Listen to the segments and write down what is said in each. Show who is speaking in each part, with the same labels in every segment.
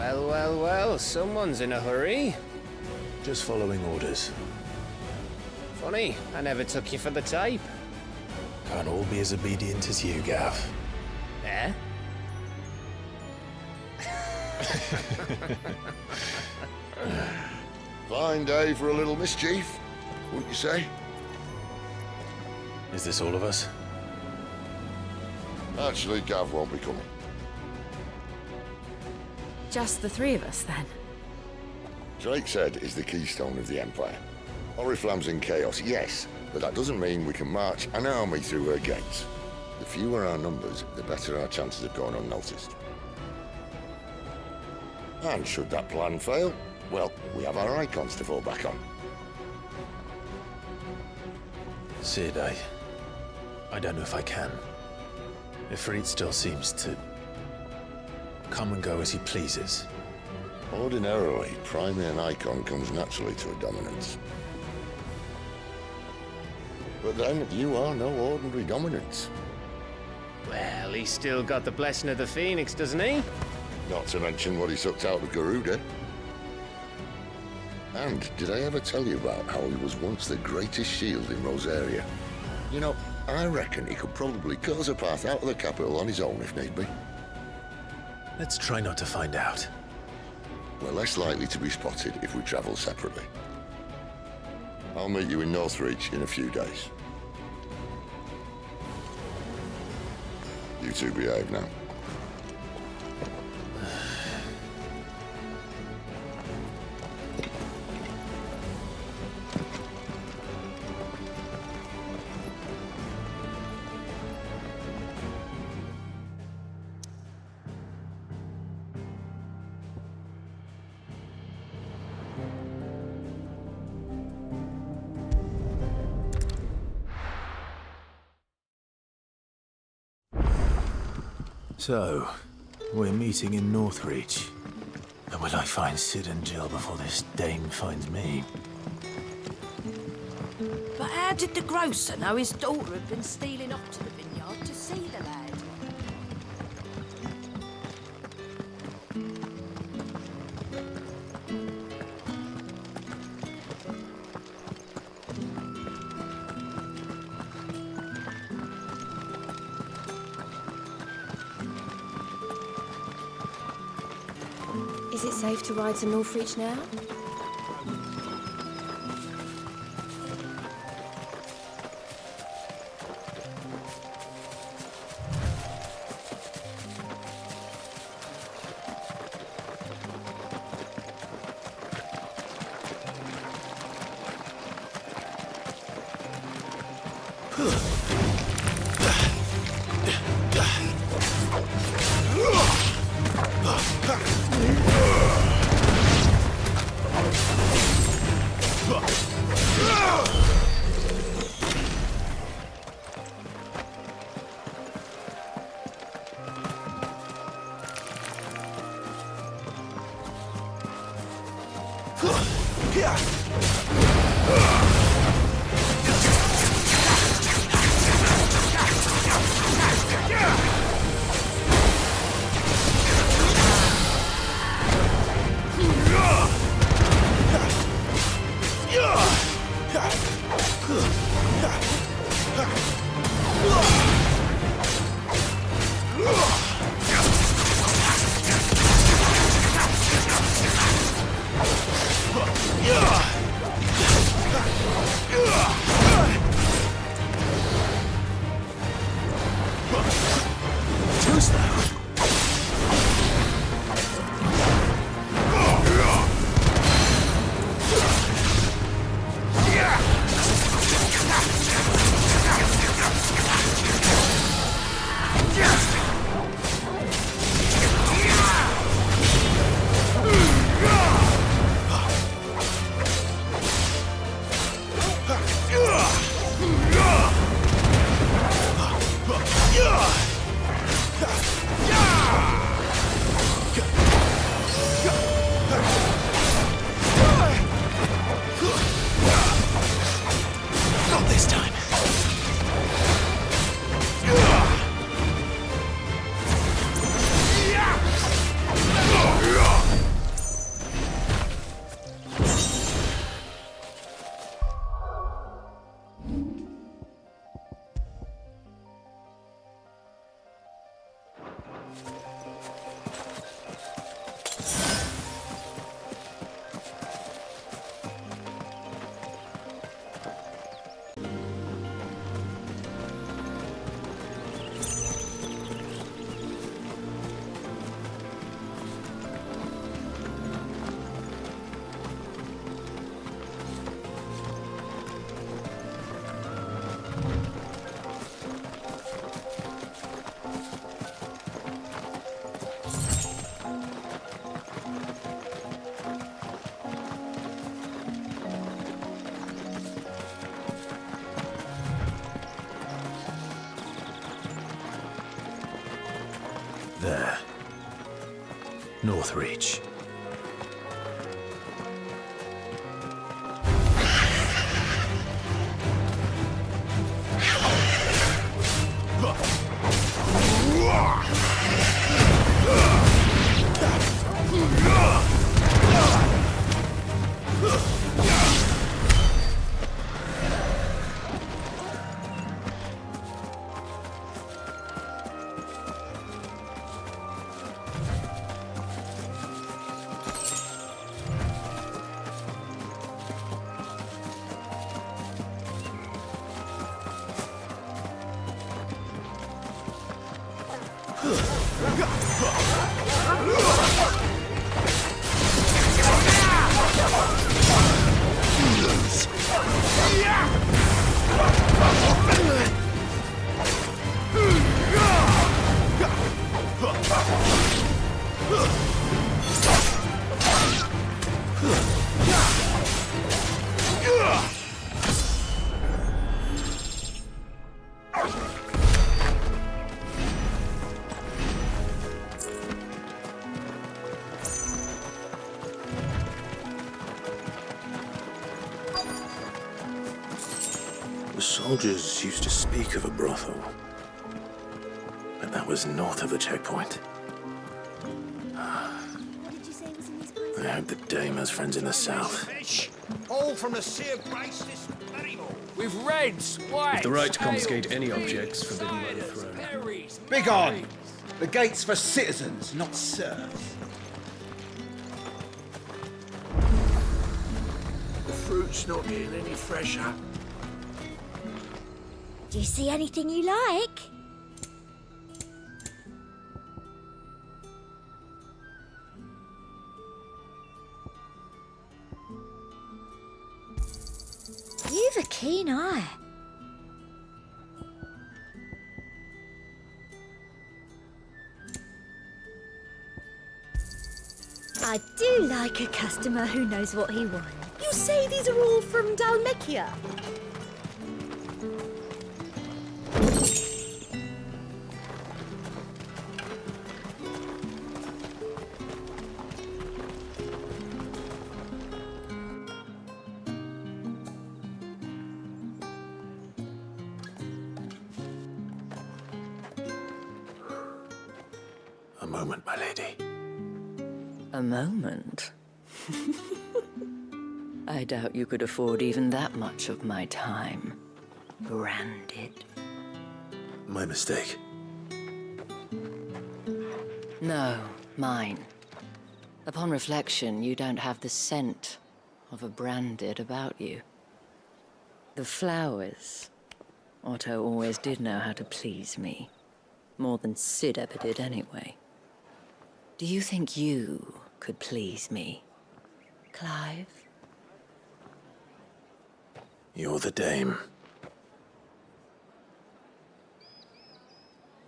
Speaker 1: Well, well, well, someone's in a hurry.
Speaker 2: Just following orders.
Speaker 1: Funny, I never took you for the type.
Speaker 2: Can't all be as obedient as you, Gav.
Speaker 1: Eh?
Speaker 3: Fine day for a little mischief, wouldn't you say?
Speaker 2: Is this all of us?
Speaker 3: Actually, Gav won't be coming.
Speaker 4: Just the three of us, then?
Speaker 3: Drake said is the keystone of the Empire. Oriflamme's in chaos, yes, but that doesn't mean we can march an army through her gates. The fewer our numbers, the better our chances of going unnoticed. And should that plan fail, well, we have our icons to fall back on.
Speaker 2: Sid, I don't know if I can. Ifrit still seems to come and go as he pleases.
Speaker 3: Ordinarily, priming an icon comes naturally to a dominance. But then, you are no ordinary dominance.
Speaker 1: Well, he's still got the blessing of the Phoenix, doesn't he?
Speaker 3: Not to mention what he sucked out of Garuda. And did I ever tell you about how he was once the greatest shield in Rosaria? You know, I reckon he could probably cut us a path out of the capital on his own if need be.
Speaker 2: Let's try not to find out.
Speaker 3: We're less likely to be spotted if we travel separately. I'll meet you in Northreach in a few days. You two behave now.
Speaker 2: So, we're meeting in Northreach. And will I find Sid and Jill before this dame finds me?
Speaker 4: But how did the grocer know his daughter had been stealing off to the vineyard to see the lad?
Speaker 5: Is it safe to ride to Northreach now?
Speaker 2: There. Northreach. The soldiers used to speak of a brothel, but that was north of the checkpoint.
Speaker 5: What did you say was in these pies?
Speaker 2: I hope the dame has friends in the south.
Speaker 6: Fish, all from the seared braces, with reds, white.
Speaker 1: The right to confiscate any objects forbidden by the throne.
Speaker 6: Berries,
Speaker 7: Begone! The gate's for citizens, not serfs.
Speaker 6: the fruit's not getting any fresher.
Speaker 5: Do you see anything you like? You've a keen eye. I do like a customer who knows what he wants.
Speaker 8: You say these are all from Dalmekia?
Speaker 2: A moment, my lady.
Speaker 4: A moment? I doubt you could afford even that much of my time. Branded.
Speaker 2: My mistake.
Speaker 4: No, mine. Upon reflection, you don't have the scent of a branded about you. The flowers. Otto always did know how to please me. More than Sid ever did anyway. Do you think you could please me, Clive?
Speaker 2: You're the dame.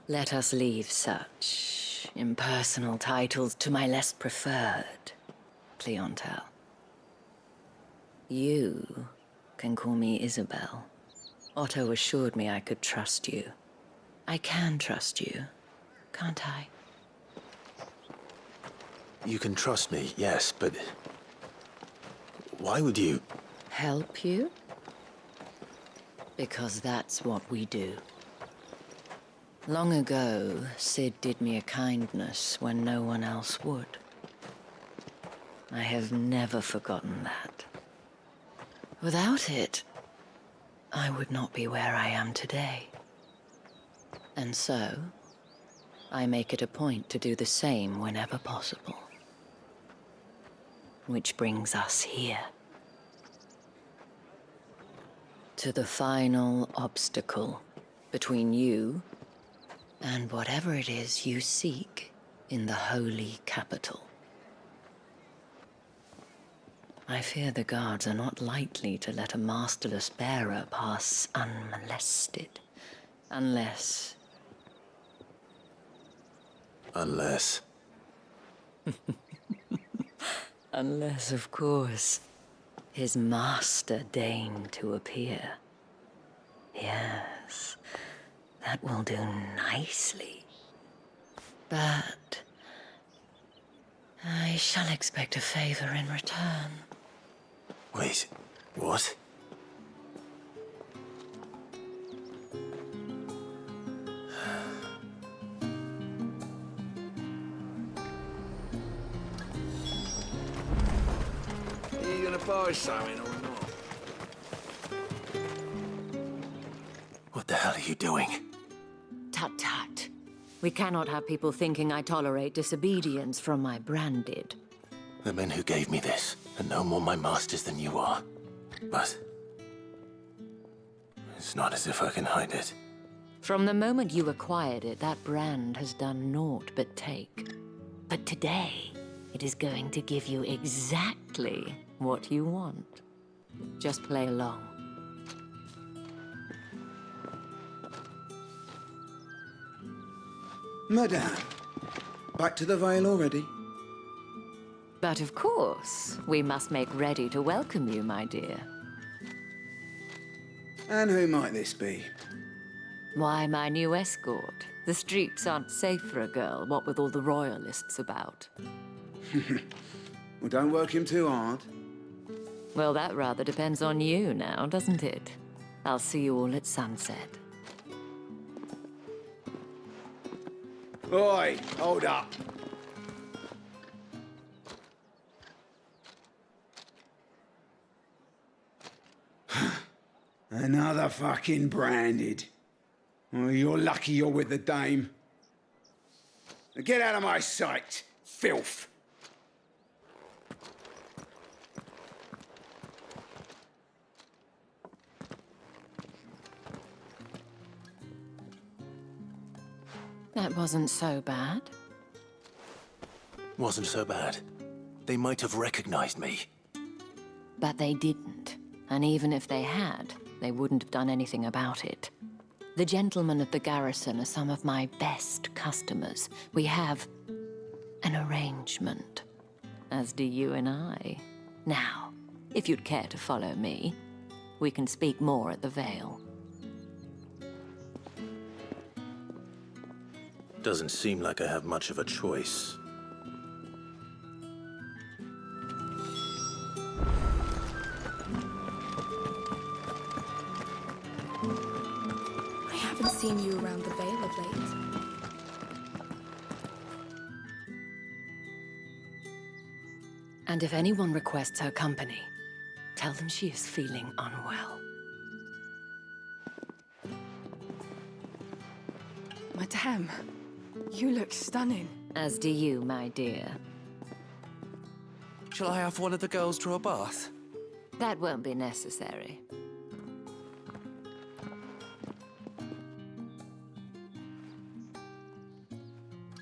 Speaker 4: Let us leave such impersonal titles to my less preferred clientele. You can call me Isabelle. Otto assured me I could trust you. I can trust you, can't I?
Speaker 2: You can trust me, yes, but why would you?
Speaker 4: Help you? Because that's what we do. Long ago, Sid did me a kindness when no one else would. I have never forgotten that. Without it, I would not be where I am today. And so, I make it a point to do the same whenever possible. Which brings us here. To the final obstacle between you and whatever it is you seek in the holy capital. I fear the guards are not likely to let a masterless bearer pass unmolested, unless...
Speaker 2: Unless...
Speaker 4: Unless, of course, his master deigned to appear. Yes, that will do nicely. But I shall expect a favor in return.
Speaker 2: Wait, what?
Speaker 6: Are you gonna buy something or not?
Speaker 2: What the hell are you doing?
Speaker 4: Tut-tut. We cannot have people thinking I tolerate disobedience from my branded.
Speaker 2: The men who gave me this are no more my masters than you are. But it's not as if I can hide it.
Speaker 4: From the moment you acquired it, that brand has done naught but take. But today, it is going to give you exactly what you want. Just play along.
Speaker 7: Madame, back to the Vale already?
Speaker 4: But of course, we must make ready to welcome you, my dear.
Speaker 7: And who might this be?
Speaker 4: Why, my new escort. The streets aren't safe for a girl, what with all the royalists about.
Speaker 7: Well, don't work him too hard.
Speaker 4: Well, that rather depends on you now, doesn't it? I'll see you all at sunset.
Speaker 7: Oi, hold up. Another fucking branded. Well, you're lucky you're with the dame. Now get out of my sight, filth.
Speaker 4: That wasn't so bad.
Speaker 2: Wasn't so bad. They might have recognized me.
Speaker 4: But they didn't. And even if they had, they wouldn't have done anything about it. The gentlemen of the garrison are some of my best customers. We have an arrangement, as do you and I. Now, if you'd care to follow me, we can speak more at the Vale.
Speaker 2: Doesn't seem like I have much of a choice.
Speaker 8: I haven't seen you around the Vale of late.
Speaker 4: And if anyone requests her company, tell them she is feeling unwell.
Speaker 8: Madame, you look stunning.
Speaker 4: As do you, my dear.
Speaker 6: Shall I have one of the girls draw a bath?
Speaker 4: That won't be necessary.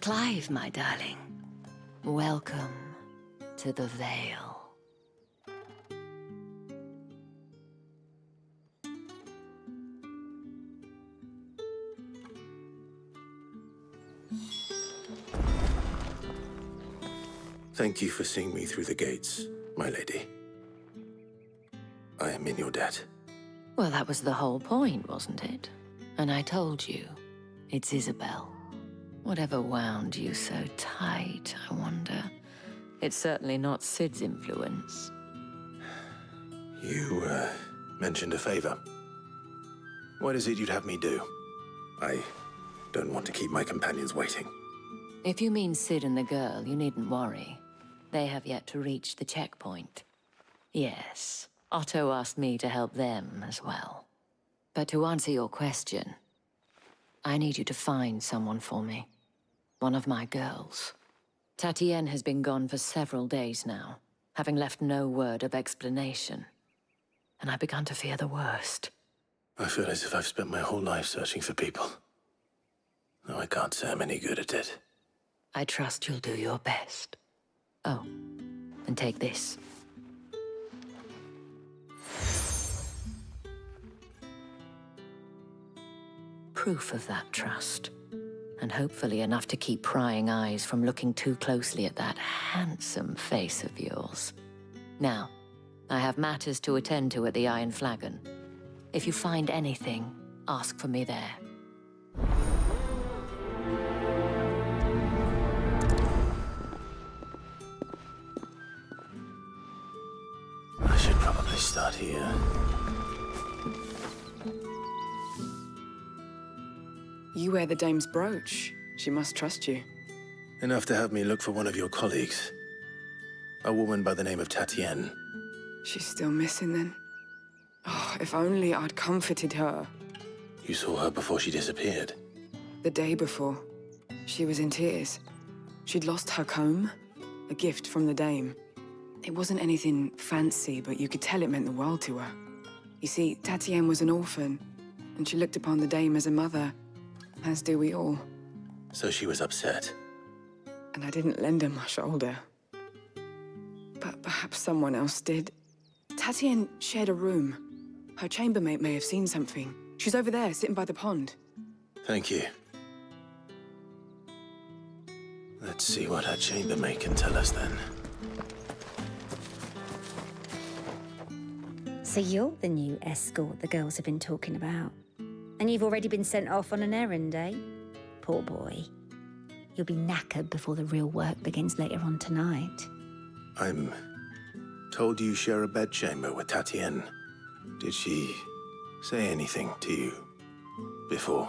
Speaker 4: Clive, my darling. Welcome to the Vale.
Speaker 2: Thank you for seeing me through the gates, my lady. I am in your debt.
Speaker 4: Well, that was the whole point, wasn't it? And I told you, it's Isabelle. Whatever wound you so tight, I wonder. It's certainly not Sid's influence.
Speaker 2: You, mentioned a favor. What is it you'd have me do? I don't want to keep my companions waiting.
Speaker 4: If you mean Sid and the girl, you needn't worry. They have yet to reach the checkpoint. Yes, Otto asked me to help them as well. But to answer your question, I need you to find someone for me. One of my girls. Tatienne has been gone for several days now, having left no word of explanation. And I've begun to fear the worst.
Speaker 2: I feel as if I've spent my whole life searching for people. Though I can't say I'm any good at it.
Speaker 4: I trust you'll do your best. Oh, and take this. Proof of that trust. And hopefully enough to keep prying eyes from looking too closely at that handsome face of yours. Now, I have matters to attend to at the Iron Flagon. If you find anything, ask for me there.
Speaker 2: start here.
Speaker 9: You wear the dame's brooch. She must trust you.
Speaker 2: Enough to have me look for one of your colleagues. A woman by the name of Tatienne.
Speaker 9: She's still missing then. Oh, if only I'd comforted her.
Speaker 2: You saw her before she disappeared.
Speaker 9: The day before, she was in tears. She'd lost her comb, a gift from the dame. It wasn't anything fancy, but you could tell it meant the world to her. You see, Tatienne was an orphan, and she looked upon the dame as a mother, as do we all.
Speaker 2: So she was upset.
Speaker 9: And I didn't lend her my shoulder. But perhaps someone else did. Tatienne shared a room. Her chambermaid may have seen something. She's over there, sitting by the pond.
Speaker 2: Thank you. Let's see what her chambermaid can tell us then.
Speaker 10: So you're the new escort the girls have been talking about. And you've already been sent off on an errand, eh? Poor boy. You'll be knackered before the real work begins later on tonight.
Speaker 2: I'm told you share a bedchamber with Tatienne. Did she say anything to you before?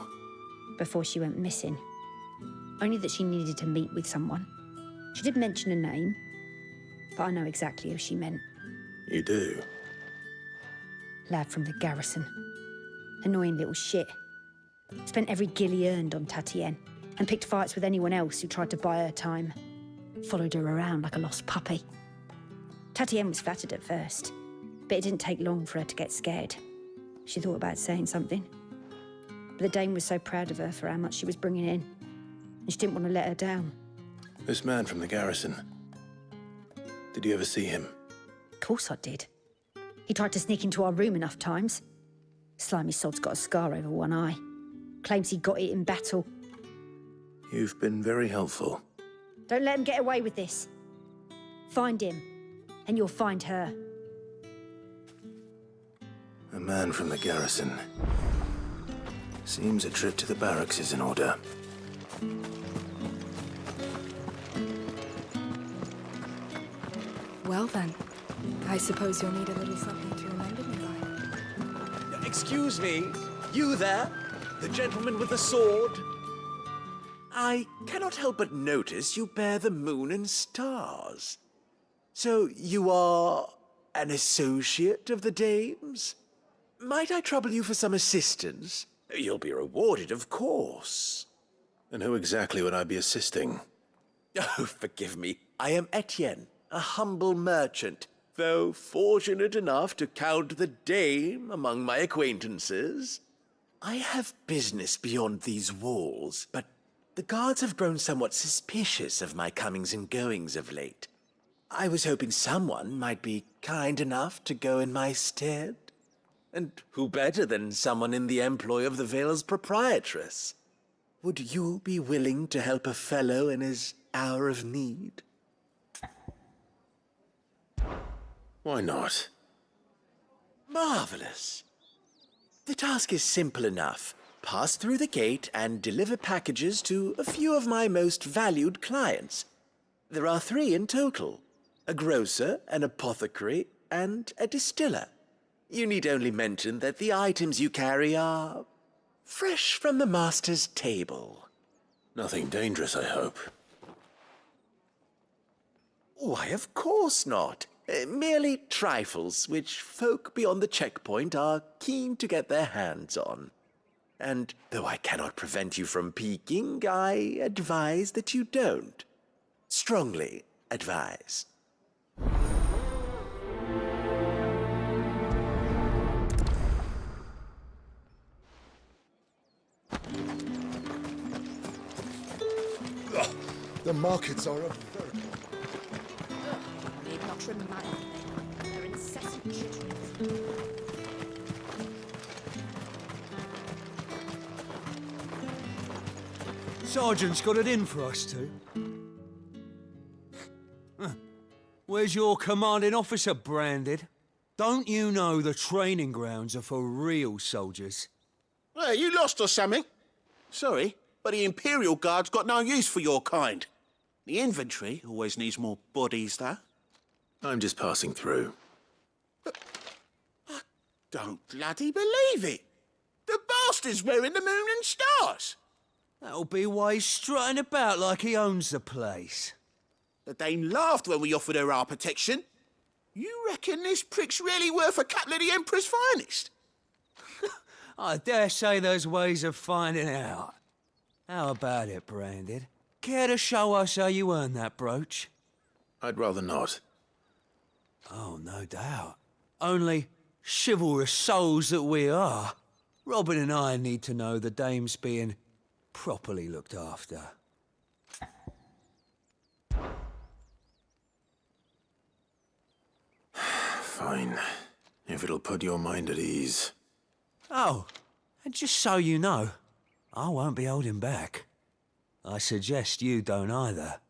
Speaker 10: Before she went missing. Only that she needed to meet with someone. She did mention a name, but I know exactly who she meant.
Speaker 2: You do?
Speaker 10: Lad from the garrison. Annoying little shit. Spent every guil he earned on Tatienne, and picked fights with anyone else who tried to buy her time. Followed her around like a lost puppy. Tatienne was flattered at first, but it didn't take long for her to get scared. She thought about saying something. But the dame was so proud of her for how much she was bringing in, and she didn't want to let her down.
Speaker 2: This man from the garrison. Did you ever see him?
Speaker 10: Of course I did. He tried to sneak into our room enough times. Slimy sod's got a scar over one eye. Claims he got it in battle.
Speaker 2: You've been very helpful.
Speaker 10: Don't let him get away with this. Find him, and you'll find her.
Speaker 2: A man from the garrison. Seems a trip to the barracks is in order.
Speaker 8: Well then, I suppose you'll need a little something to remember me by.
Speaker 6: Excuse me, you there? The gentleman with the sword? I cannot help but notice you bear the moon and stars. So you are an associate of the dame's? Might I trouble you for some assistance? You'll be rewarded, of course.
Speaker 2: And who exactly would I be assisting?
Speaker 6: Oh, forgive me. I am Etienne, a humble merchant, though fortunate enough to count the dame among my acquaintances. I have business beyond these walls, but the guards have grown somewhat suspicious of my comings and goings of late. I was hoping someone might be kind enough to go in my stead. And who better than someone in the employ of the Vale's proprietress? Would you be willing to help a fellow in his hour of need?
Speaker 2: Why not?
Speaker 6: Marvelous. The task is simple enough. Pass through the gate and deliver packages to a few of my most valued clients. There are 3 in total: a grocer, an apothecary, and a distiller. You need only mention that the items you carry are fresh from the master's table.
Speaker 2: Nothing dangerous, I hope.
Speaker 6: Why, of course not. Merely trifles which folk beyond the checkpoint are keen to get their hands on. And though I cannot prevent you from peeking, I advise that you don't. Strongly advise.
Speaker 3: The markets are a very...
Speaker 8: Need not remind me. Their incessant chitterings.
Speaker 11: Sergeant's got it in for us two. Where's your commanding officer branded? Don't you know the training grounds are for real soldiers?
Speaker 12: Well, you lost or something? Sorry, but the Imperial Guard's got no use for your kind. The infantry always needs more bodies, though.
Speaker 2: I'm just passing through.
Speaker 12: Don't bloody believe it. The bastard's wearing the moon and stars.
Speaker 11: That'll be why he's strutting about like he owns the place.
Speaker 12: The dame laughed when we offered her our protection. You reckon this prick's really worth a couple of the Emperor's finest?
Speaker 11: I dare say there's ways of finding out. How about it, Branded? Care to show us how you earned that brooch?
Speaker 2: I'd rather not.
Speaker 11: Oh, no doubt. Only chivalrous souls that we are, Robin and I need to know the dame's being properly looked after.
Speaker 2: Fine. If it'll put your mind at ease.
Speaker 11: Oh, and just so you know, I won't be holding back. I suggest you don't either.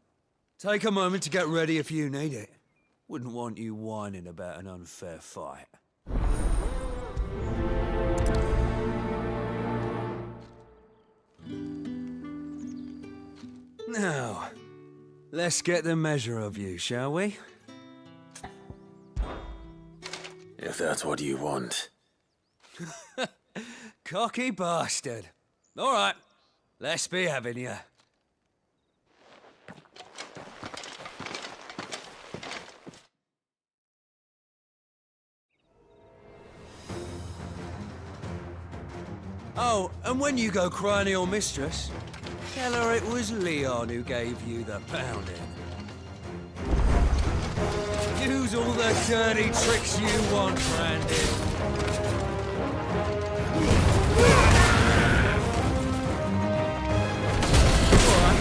Speaker 11: Take a moment to get ready if you need it. Wouldn't want you whining about an unfair fight. Now, let's get the measure of you, shall we?
Speaker 2: If that's what you want.
Speaker 11: Cocky bastard. All right, let's be having you. Oh, and when you go crying to your mistress, tell her it was Leon who gave you the pounding. Use all the dirty tricks you want, Branded. All right.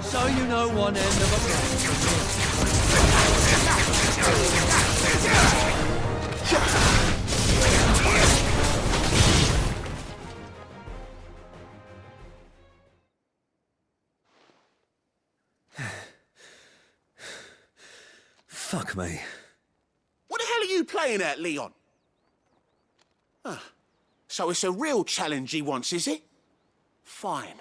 Speaker 11: So you know one end of a plan Fuck me.
Speaker 12: What the hell are you playing at, Leon? So it's a real challenge he wants, is it? Fine.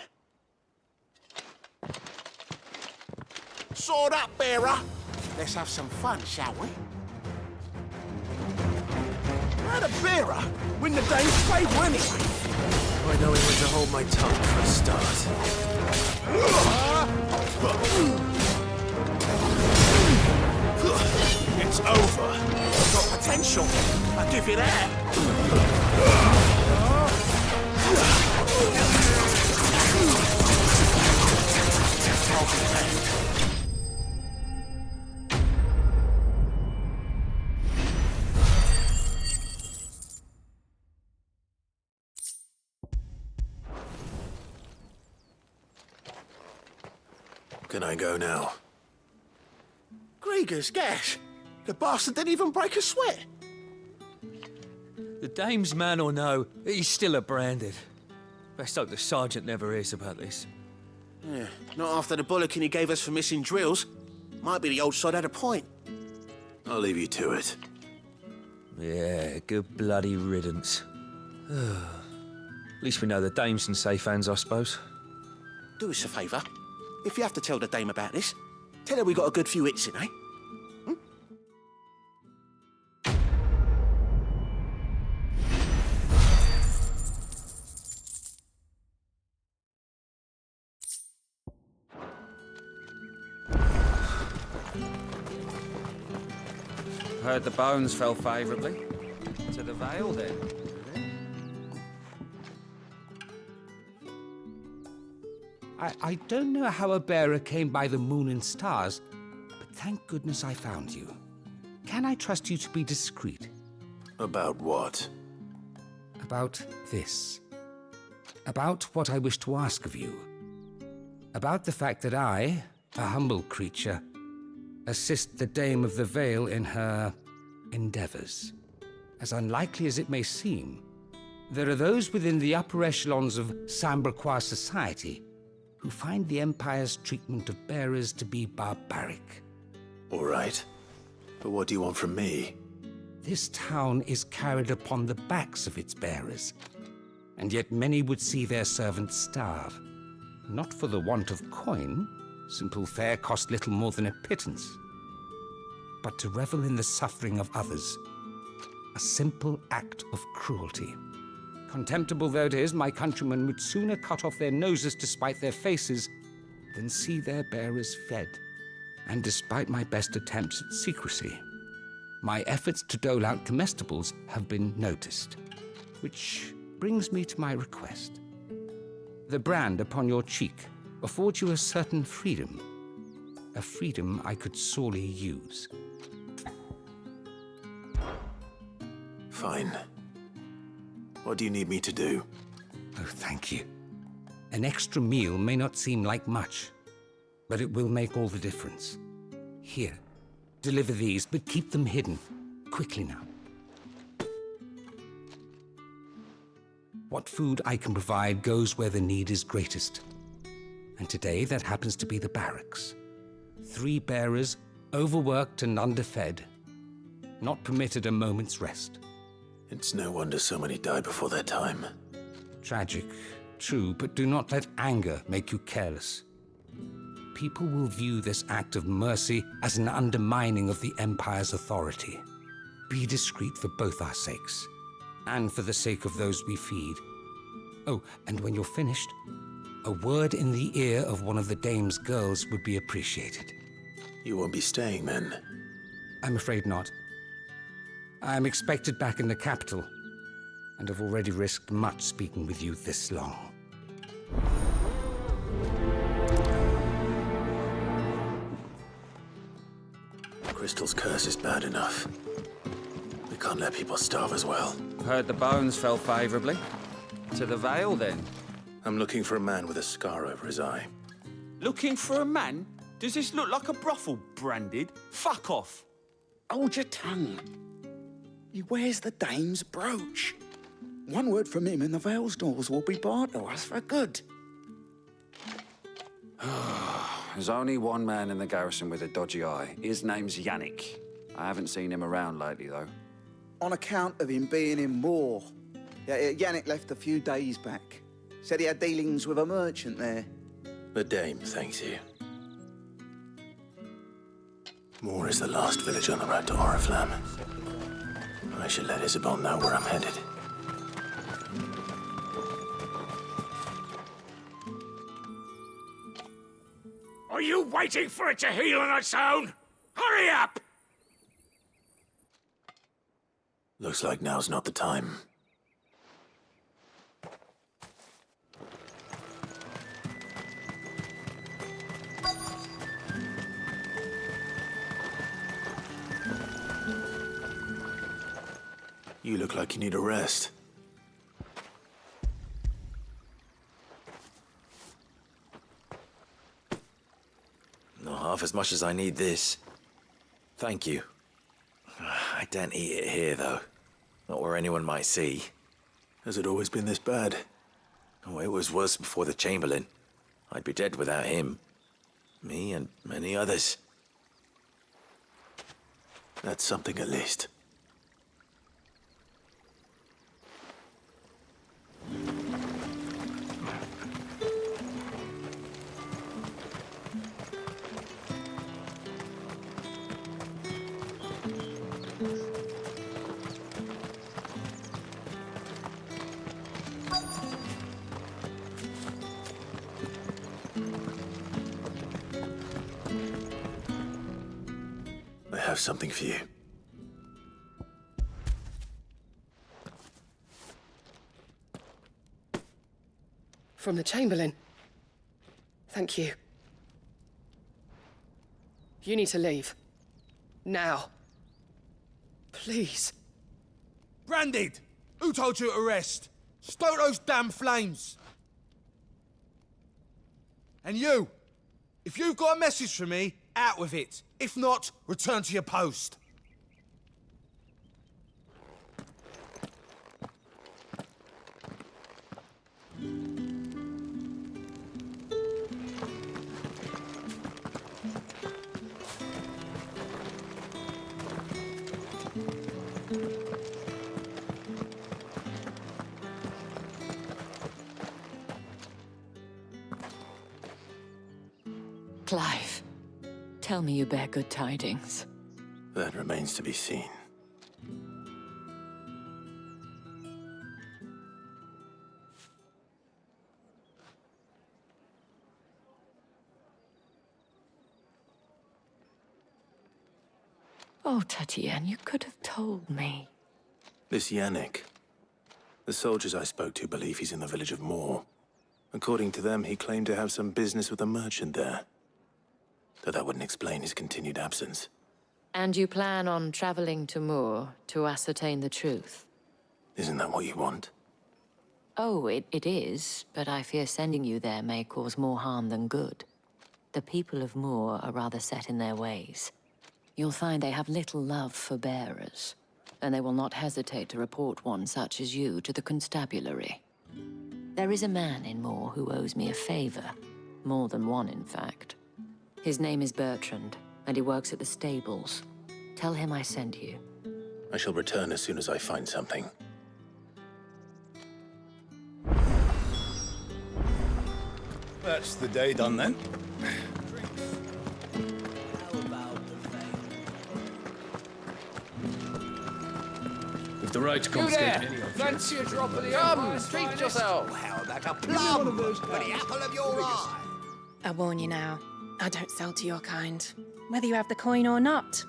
Speaker 12: Sword up, bearer. Let's have some fun, shall we? How the bearer win the dame's favour anyway?
Speaker 2: I know when to hold my tongue for a start.
Speaker 12: It's over. Got potential. I'll give you that.
Speaker 2: Can I go now?
Speaker 12: Grieger's gas. The bastard didn't even break a sweat.
Speaker 11: The dame's man or no, he's still a Branded. Best hope the sergeant never hears about this.
Speaker 12: Yeah, not after the bollocking he gave us for missing drills. Might be the old sod had a point.
Speaker 2: I'll leave you to it.
Speaker 11: Yeah, good bloody riddance. At least we know the dame's in safe hands, I suppose.
Speaker 12: Do us a favour. If you have to tell the dame about this, tell her we got a good few hits in, eh?
Speaker 13: Heard the bones fell favourably. To the Vale, then.
Speaker 14: I don't know how a bearer came by the moon and stars, but thank goodness I found you. Can I trust you to be discreet?
Speaker 2: About what?
Speaker 14: About this. About what I wish to ask of you. About the fact that I, a humble creature, assist the Dame of the Vale in her endeavors. As unlikely as it may seem, there are those within the upper echelons of Samberquois society who find the Empire's treatment of bearers to be barbaric.
Speaker 2: All right. But what do you want from me?
Speaker 14: This town is carried upon the backs of its bearers, and yet many would see their servants starve. Not for the want of coin, simple fare cost little more than a pittance, but to revel in the suffering of others, a simple act of cruelty. Contemptible though it is, my countrymen would sooner cut off their noses to spite their faces than see their bearers fed. And despite my best attempts at secrecy, my efforts to dole out comestibles have been noticed. Which brings me to my request. The brand upon your cheek affords you a certain freedom. A freedom I could sorely use.
Speaker 2: Fine. What do you need me to do?
Speaker 14: Oh, thank you. An extra meal may not seem like much, but it will make all the difference. Here, deliver these, but keep them hidden. Quickly now. What food I can provide goes where the need is greatest. And today, that happens to be the barracks. 3 bearers, overworked and underfed, not permitted a moment's rest.
Speaker 2: It's no wonder so many die before their time.
Speaker 14: Tragic, true, but do not let anger make you careless. People will view this act of mercy as an undermining of the Empire's authority. Be discreet for both our sakes, and for the sake of those we feed. Oh, and when you're finished, a word in the ear of one of the dame's girls would be appreciated.
Speaker 2: You won't be staying, then?
Speaker 14: I'm afraid not. I'm expected back in the capital, and have already risked much speaking with you this long.
Speaker 2: Crystal's curse is bad enough. We can't let people starve as well.
Speaker 13: Heard the bones fell favorably. To the Vale, then?
Speaker 2: I'm looking for a man with a scar over his eye.
Speaker 12: Looking for a man? Does this look like a brothel, Branded? Fuck off.
Speaker 7: Hold your tongue. He wears the dame's brooch. One word from him and the Vale's doors will be barred to us for good.
Speaker 13: There's only one man in the garrison with a dodgy eye. His name's Yannick. I haven't seen him around lately, though.
Speaker 15: On account of him being in war. Yeah, Yannick left a few days back. Said he had dealings with a merchant there.
Speaker 2: The dame thanks you. Moor is the last village on the road to Oriflamme. I should let Isabelle know where I'm headed.
Speaker 16: Are you waiting for it to heal on its own? Hurry up!
Speaker 2: Looks like now's not the time. You look like you need a rest.
Speaker 6: Not half as much as I need this. Thank you. I don't eat it here, though. Not where anyone might see.
Speaker 2: Has it always been this bad?
Speaker 6: Oh, it was worse before the Chamberlain. I'd be dead without him. Me and many others.
Speaker 2: That's something at least. I have something for you.
Speaker 17: From the Chamberlain. Thank you. You need to leave. Now. Please.
Speaker 18: Branded! Who told you to rest? Stoke those damn flames! And you! If you've got a message for me, out with it. If not, return to your post.
Speaker 4: Clive, tell me you bear good tidings.
Speaker 2: That remains to be seen.
Speaker 4: Oh, Tatienne, you could have told me.
Speaker 2: This Yannick. The soldiers I spoke to believe he's in the village of Moor. According to them, he claimed to have some business with a merchant there. Though that wouldn't explain his continued absence.
Speaker 4: And you plan on traveling to Moor to ascertain the truth?
Speaker 2: Isn't that what you want?
Speaker 4: Oh, it is, but I fear sending you there may cause more harm than good. The people of Moor are rather set in their ways. You'll find they have little love for bearers, and they will not hesitate to report one such as you to the constabulary. There is a man in Moor who owes me a favor. More than one, in fact. His name is Bertrand, and he works at the stables. Tell him I sent you.
Speaker 2: I shall return as soon as I find something.
Speaker 19: That's the day done then.
Speaker 20: With the right to confiscate any object.
Speaker 18: Fancy a drop of the
Speaker 12: Come, treat yourself. How about a plum for the apple of your eye?
Speaker 8: I warn you now, I don't sell to your kind, whether you have the coin or not.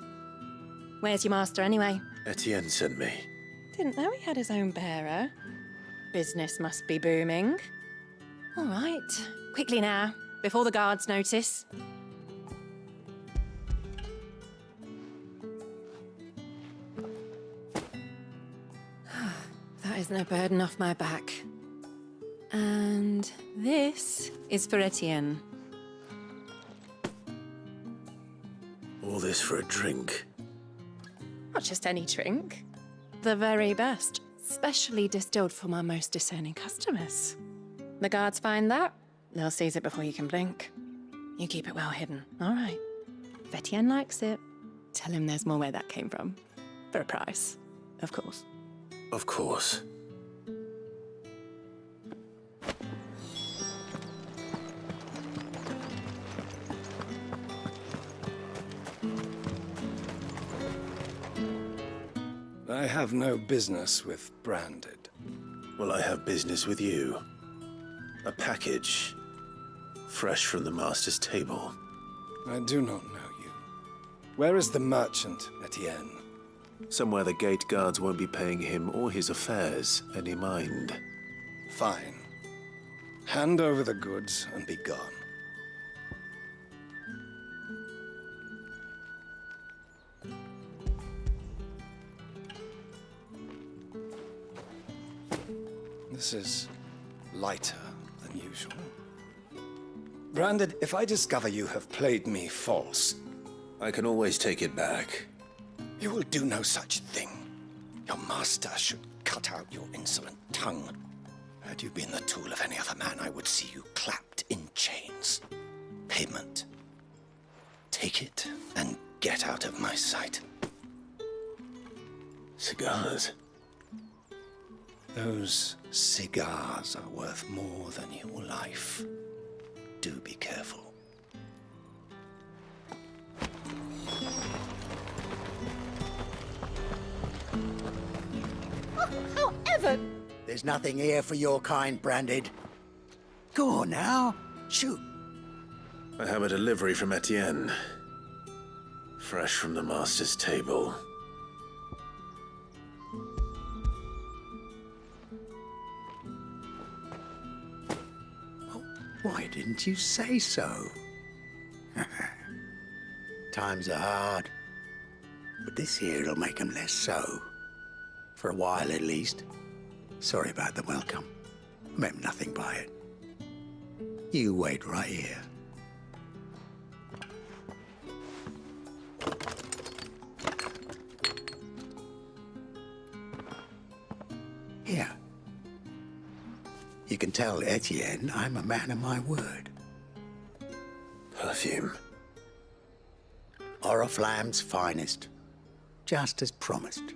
Speaker 8: Where's your master anyway?
Speaker 2: Etienne sent me.
Speaker 8: Didn't know he had his own bearer. Business must be booming. All right, quickly now, before the guards notice. That is no burden off my back. And this is for Etienne.
Speaker 2: All this for a drink.
Speaker 8: Not just any drink. The very best, specially distilled for my most discerning customers. The guards find that, they'll seize it before you can blink. You keep it well hidden, all right? If Etienne likes it, tell him there's more where that came from. For a price, of course.
Speaker 2: Of course.
Speaker 19: I have no business with Branded.
Speaker 2: Well, I have business with you. A package. Fresh from the master's table.
Speaker 19: I do not know you. Where is the merchant, Etienne?
Speaker 2: Somewhere the gate guards won't be paying him or his affairs any mind.
Speaker 19: Fine. Hand over the goods and be gone. This is lighter than usual. Branded, if I discover you have played me false...
Speaker 2: I can always take it back.
Speaker 19: You will do no such thing. Your master should cut out your insolent tongue. Had you been the tool of any other man, I would see you clapped in chains. Payment. Take it and get out of my sight.
Speaker 2: Cigars.
Speaker 19: Those cigars are worth more than your life. Do be careful.
Speaker 12: However... There's nothing here for your kind, Branded. Go on now. Shoot.
Speaker 2: I have a delivery from Etienne. Fresh from the master's table.
Speaker 12: Why didn't you say so? Times are hard. But this here'll make them less so. For a while, at least. Sorry about the welcome. I meant nothing by it. You wait right here. Here. You can tell Etienne I'm a man of my word.
Speaker 2: Perfume.
Speaker 12: Oriflamme's finest. Just as promised.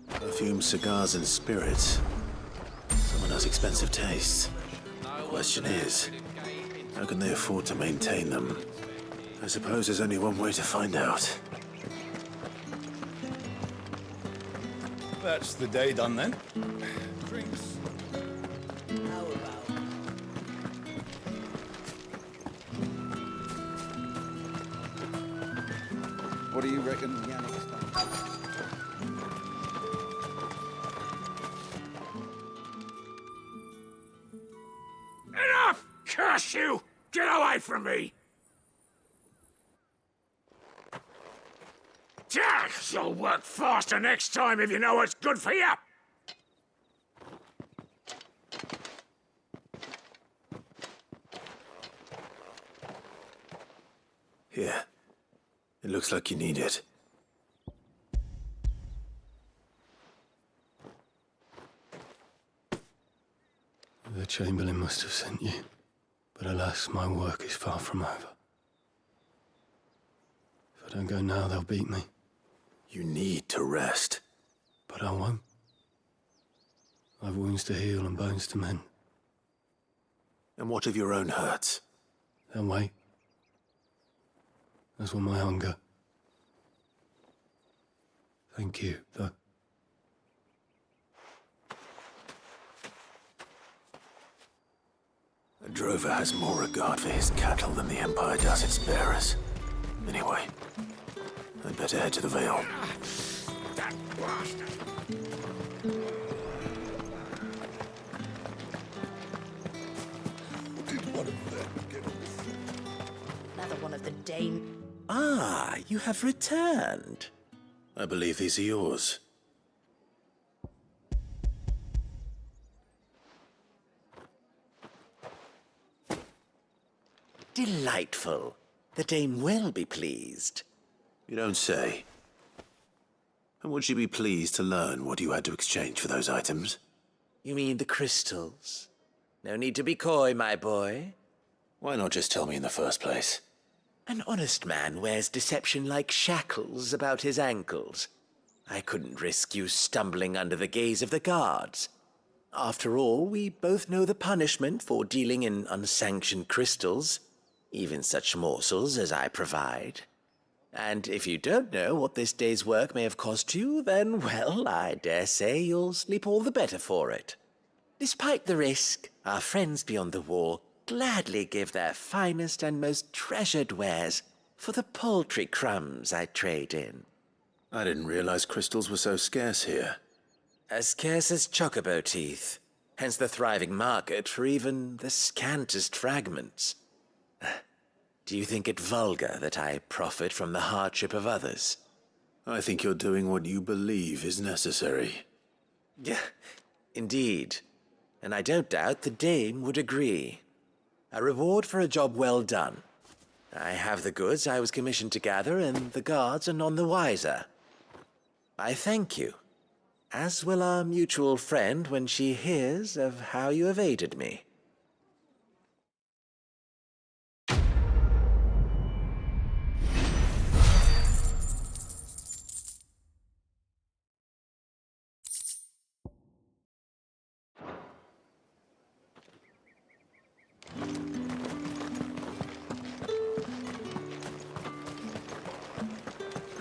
Speaker 2: Perfume, cigars, and spirits. Someone has expensive tastes. Question is, how can they afford to maintain them? I suppose there's only one way to find out.
Speaker 19: That's the day done then. Drinks.
Speaker 12: How about...
Speaker 15: What do you reckon Yannick's done?
Speaker 16: Enough! Curse you! Get away from me! Jack, you'll work faster next time if you know what's good for you!
Speaker 2: Here. It looks like you need it.
Speaker 1: The Chamberlain must have sent you. But alas, my work is far from over. If I don't go now, they'll beat me.
Speaker 2: You need to rest.
Speaker 1: But I won't. I've wounds to heal and bones to mend.
Speaker 2: And what of your own hurts?
Speaker 1: They'll wait. As will my hunger. Thank you, though.
Speaker 2: A drover has more regard for his cattle than the Empire does its bearers. Anyway, I'd better head to the Vale.
Speaker 16: That bastard!
Speaker 19: Did one of them get off?
Speaker 4: Another one of the Dane.
Speaker 6: Ah, you have returned.
Speaker 2: I believe these are yours.
Speaker 6: Delightful. The dame will be pleased.
Speaker 2: You don't say. And would she be pleased to learn what you had to exchange for those items?
Speaker 6: You mean the crystals? No need to be coy, my boy.
Speaker 2: Why not just tell me in the first place?
Speaker 6: An honest man wears deception like shackles about his ankles. I couldn't risk you stumbling under the gaze of the guards. After all, we both know the punishment for dealing in unsanctioned crystals, even such morsels as I provide. And if you don't know what this day's work may have cost you, then, well, I dare say you'll sleep all the better for it. Despite the risk, our friends beyond the wall gladly give their finest and most treasured wares for the paltry crumbs I trade in.
Speaker 2: I didn't realize crystals were so scarce here.
Speaker 6: As scarce as chocobo teeth, hence the thriving market for even the scantest fragments. Do you think it vulgar that I profit from the hardship of others?
Speaker 2: I think you're doing what you believe is necessary.
Speaker 6: Yeah, indeed. And I don't doubt the dame would agree. A reward for a job well done. I have the goods I was commissioned to gather, and the guards are none the wiser. I thank you, as will our mutual friend when she hears of how you have aided me.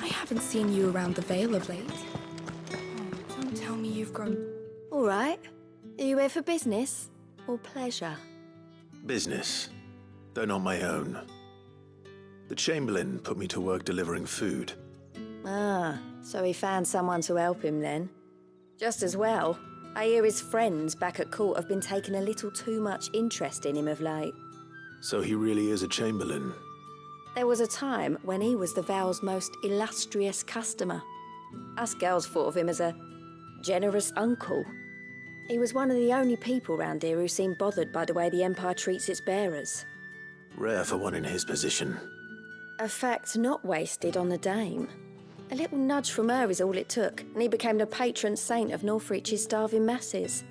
Speaker 5: I haven't seen you around the Vale of late. Oh, don't tell me you've grown... All right. Are you here for business or pleasure?
Speaker 2: Business, though not my own. The Chamberlain put me to work delivering food.
Speaker 5: Ah, so he found someone to help him then. Just as well. I hear his friends back at court have been taking a little too much interest in him of late.
Speaker 2: So he really is a Chamberlain.
Speaker 5: There was a time when he was the Vale's most illustrious customer. Us girls thought of him as a generous uncle. He was one of the only people round here who seemed bothered by the way the Empire treats its bearers.
Speaker 2: Rare for one in his position.
Speaker 5: A fact not wasted on the dame. A little nudge from her is all it took, and he became the patron saint of Northreach's starving masses.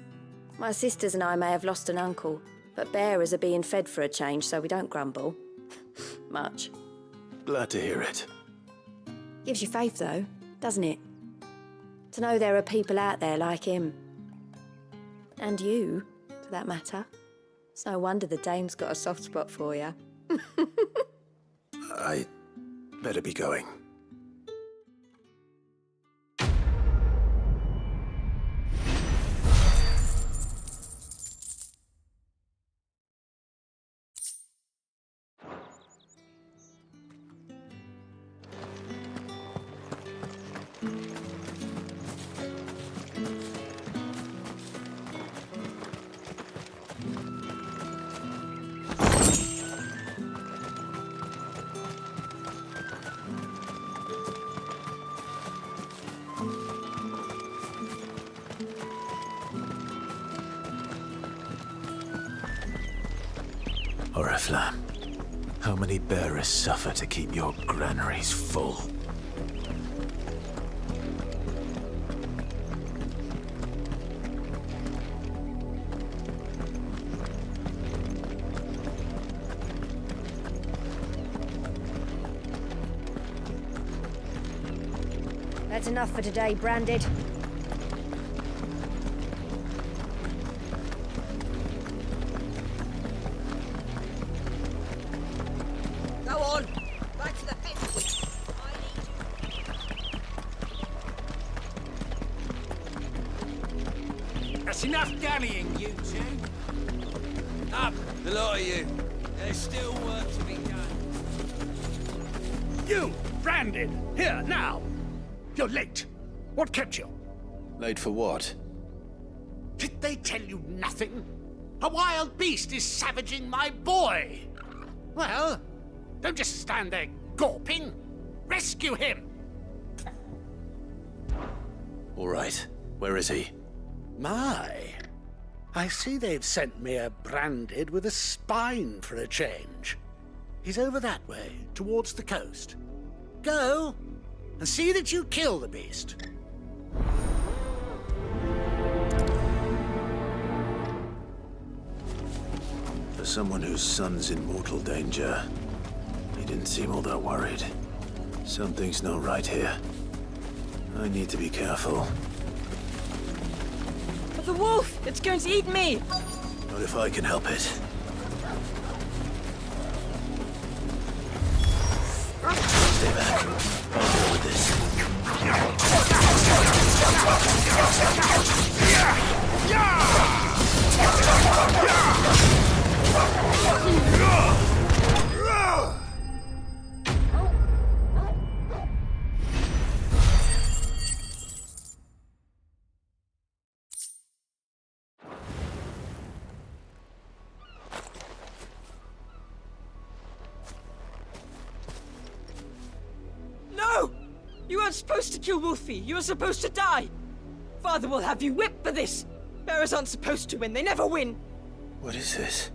Speaker 5: My sisters and I may have lost an uncle, but bearers are being fed for a change, so we don't grumble. Much.
Speaker 2: Glad to hear it.
Speaker 5: Gives you faith, though, doesn't it? To know there are people out there like him. And you, for that matter. It's no wonder the dame's got a soft spot for you.
Speaker 2: I better be going. Oriflamme, how many bearers suffer to keep your granaries full?
Speaker 10: That's enough for today, Branded.
Speaker 21: Go on! Back to the head!
Speaker 16: That's enough dallying, you two.
Speaker 11: Up, the lot of you. There's still work to be done.
Speaker 16: You, Branded, here, now! You're late. What kept you?
Speaker 2: Late for what?
Speaker 16: Did they tell you nothing? A wild beast is savaging my boy! Well, don't just stand there gawping. Rescue him!
Speaker 2: All right. Where is he?
Speaker 16: My, I see they've sent me a Branded with a spine for a change. He's over that way, towards the coast. Go, and see that you kill the beast.
Speaker 2: For someone whose son's in mortal danger, he didn't seem all that worried. Something's not right here. I need to be careful.
Speaker 21: But the wolf! It's going to eat me!
Speaker 2: Not if I can help it. Stay back. I'll deal with this.
Speaker 21: No! You weren't supposed to kill Wolfie. You were supposed to die. Father will have you whipped for this. Bearers aren't supposed to win. They never win.
Speaker 2: What is this?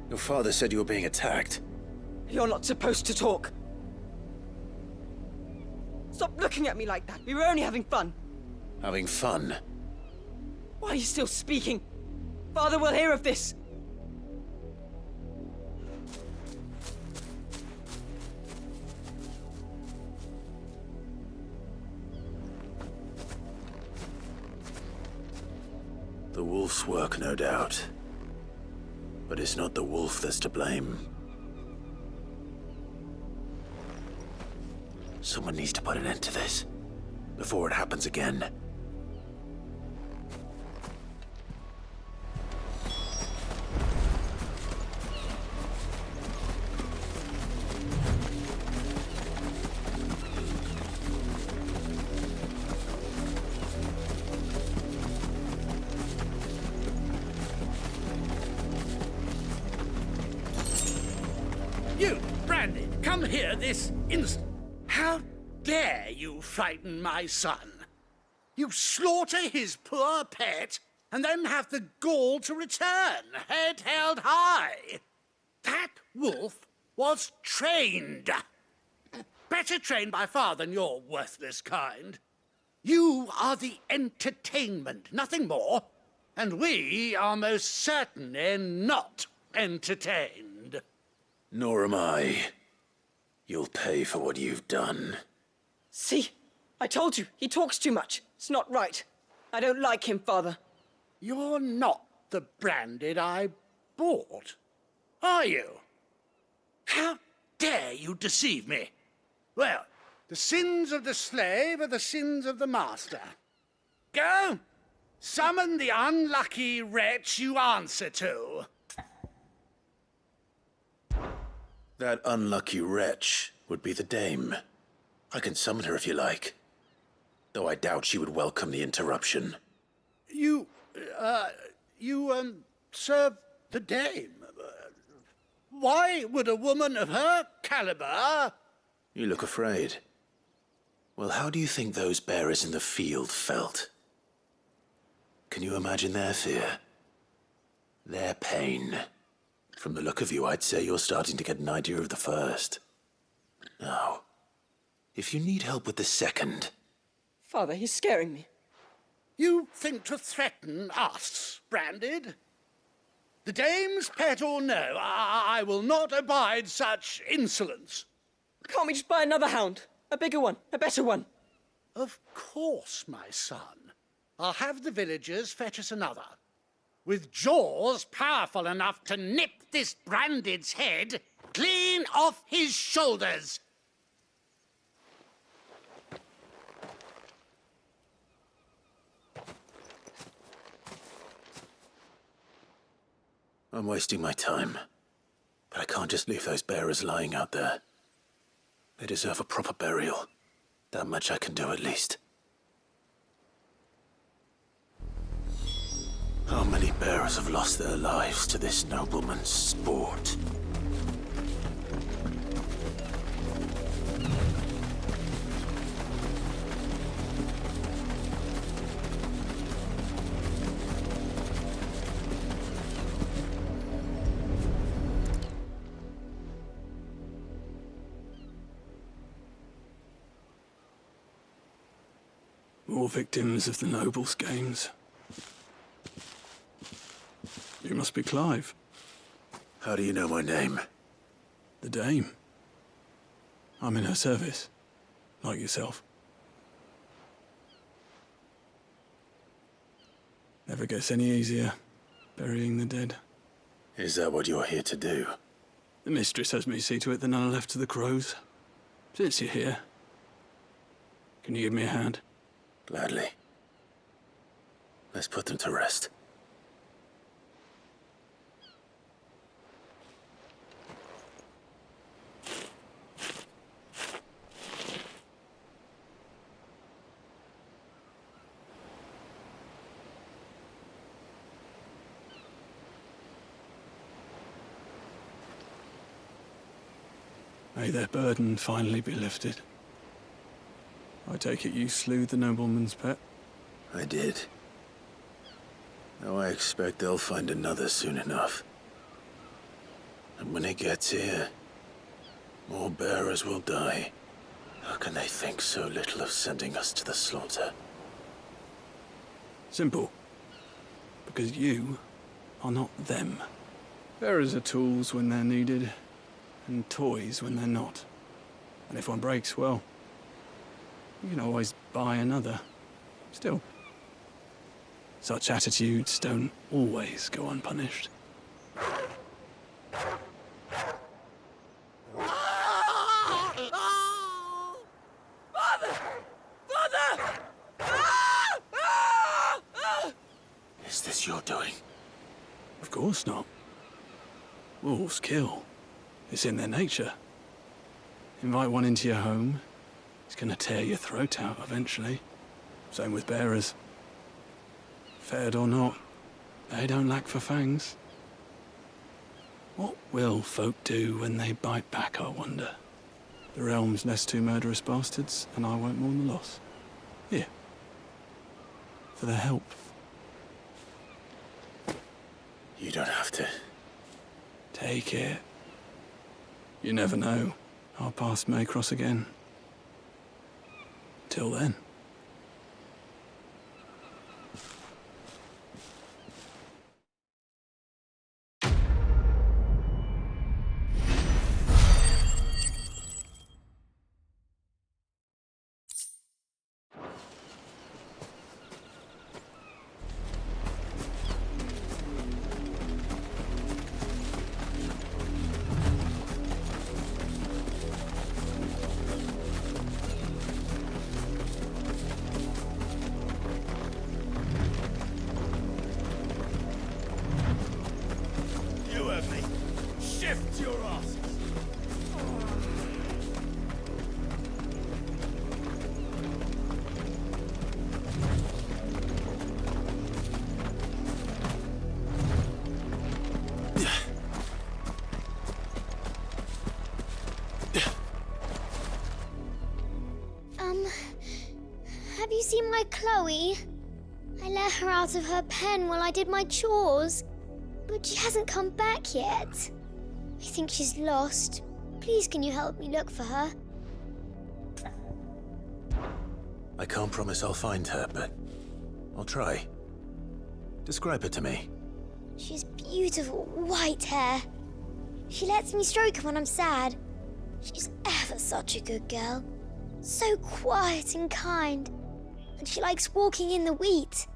Speaker 2: Your father said you were being attacked.
Speaker 21: You're not supposed to talk. Stop looking at me like that. We were only having fun.
Speaker 2: Having fun?
Speaker 21: Why are you still speaking? Father will hear of this.
Speaker 2: The wolf's work, no doubt. But it's not the wolf that's to blame. Someone needs to put an end to this, before it happens again.
Speaker 16: You, Branded, come here this instant. How dare you frighten my son? You slaughter his poor pet, and then have the gall to return, head held high. That wolf was trained. Better trained by far than your worthless kind. You are the entertainment, nothing more. And we are most certainly not entertained.
Speaker 2: Nor am I. You'll pay for what you've done.
Speaker 21: See? I told you, he talks too much. It's not right. I don't like him, Father.
Speaker 16: You're not the Branded I bought, are you? How dare you deceive me? Well, the sins of the slave are the sins of the master. Go! Summon the unlucky wretch you answer to.
Speaker 2: That unlucky wretch would be the dame. I can summon her if you like. Though I doubt she would welcome the interruption.
Speaker 16: You serve the dame. Why would a woman of her caliber...
Speaker 2: You look afraid. Well, how do you think those bearers in the field felt? Can you imagine their fear? Their pain? From the look of you, I'd say you're starting to get an idea of the first. Now, if you need help with the second...
Speaker 17: Father, he's scaring me.
Speaker 16: You think to threaten us, Branded? The dame's pet or no, I will not abide such insolence.
Speaker 17: Can't we just buy another hound? A bigger one, a better one.
Speaker 16: Of course, my son. I'll have the villagers fetch us another. With jaws powerful enough to nip this Branded's head clean off his shoulders.
Speaker 2: I'm wasting my time. But I can't just leave those bearers lying out there. They deserve a proper burial. That much I can do at least. How many bearers have lost their lives to this nobleman's sport?
Speaker 1: More victims of the nobles' games. You must be Clive.
Speaker 2: How do you know my name?
Speaker 1: The Dame. I'm in her service, like yourself. Never gets any easier, burying the dead.
Speaker 2: Is that what you're here to do?
Speaker 1: The mistress has me see to it that none are left to the crows. Since you're here, can you give me a hand?
Speaker 2: Gladly. Let's put them to rest.
Speaker 1: May their burden finally be lifted. I take it you slew the nobleman's pet?
Speaker 2: I did. Now I expect they'll find another soon enough. And when it gets here, more bearers will die. How can they think so little of sending us to the slaughter?
Speaker 1: Simple. Because you are not them. Bearers are tools when they're needed, and toys when they're not. And if one breaks, well, you can always buy another. Still, such attitudes don't always go unpunished.
Speaker 2: Is this your doing?
Speaker 1: Of course not. Wolves kill. It's in their nature. Invite one into your home, it's gonna tear your throat out eventually. Same with bearers. Fed or not, they don't lack for fangs. What will folk do when they bite back, I wonder? The realm's less two murderous bastards, and I won't mourn the loss. Here. For their help.
Speaker 2: You don't have to.
Speaker 1: Take it. You never know. Our paths may cross again. Till then.
Speaker 9: Have you seen my Chloe? I let her out of her pen while I did my chores. But she hasn't come back yet. I think she's lost. Please, can you help me look for her?
Speaker 2: I can't promise I'll find her, but I'll try. Describe her to me.
Speaker 9: She has beautiful white hair. She lets me stroke her when I'm sad. She's ever such a good girl. So quiet and kind. And she likes walking in the wheat.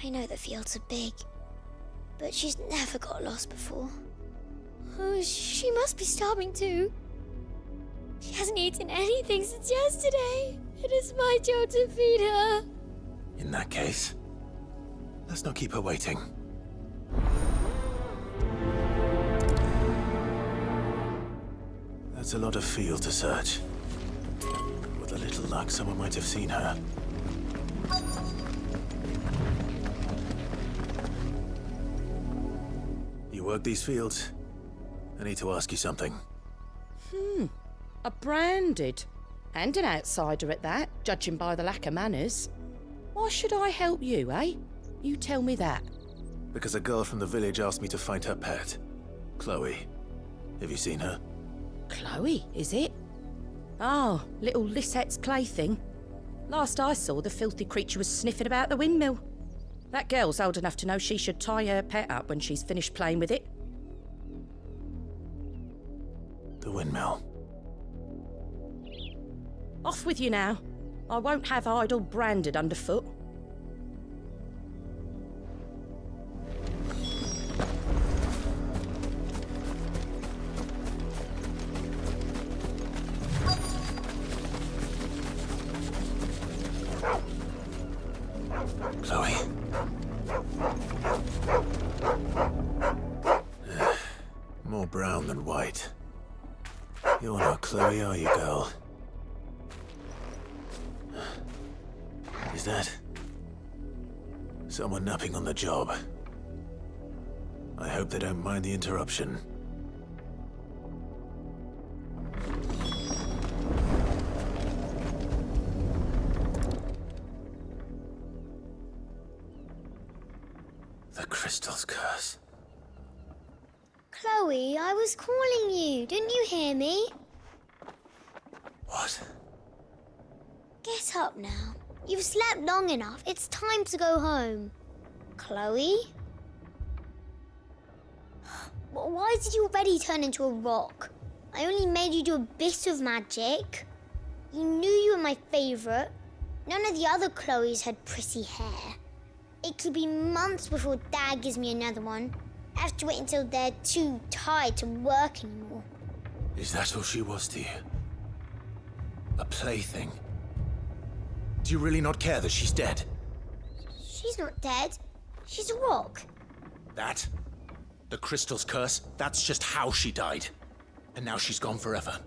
Speaker 9: I know the fields are big, but she's never got lost before. Oh, she must be starving too. She hasn't eaten anything since yesterday. It is my job to feed her.
Speaker 2: In that case, let's not keep her waiting. That's a lot of field to search. With a little luck, someone might have seen her. You work these fields? I need to ask you something.
Speaker 22: A branded. And an outsider at that, judging by the lack of manners. Why should I help you, eh? You tell me that.
Speaker 2: Because a girl from the village asked me to find her pet. Chloe. Have you seen her?
Speaker 22: Chloe, is it? Oh, little Lisette's plaything. Last I saw, the filthy creature was sniffing about the windmill. That girl's old enough to know she should tie her pet up when she's finished playing with it.
Speaker 2: The windmill.
Speaker 22: Off with you now. I won't have idle branded underfoot.
Speaker 2: Chloe. More brown than white. You're not Chloe, are you, girl? Is that someone napping on the job? I hope they don't mind the interruption. The crystal's curse.
Speaker 9: Chloe, I was calling you. Didn't you hear me?
Speaker 2: What?
Speaker 9: Get up now. You've slept long enough. It's time to go home. Chloe? Why did you already turn into a rock? I only made you do a bit of magic. You knew you were my favourite. None of the other Chloes had pretty hair. It could be months before Dad gives me another one. I have to wait until they're too tired to work anymore.
Speaker 2: Is that all she was to you? A plaything? Do you really not care that she's dead?
Speaker 9: She's not dead. She's a rock.
Speaker 2: That? The crystal's curse? That's just how she died. And now she's gone forever.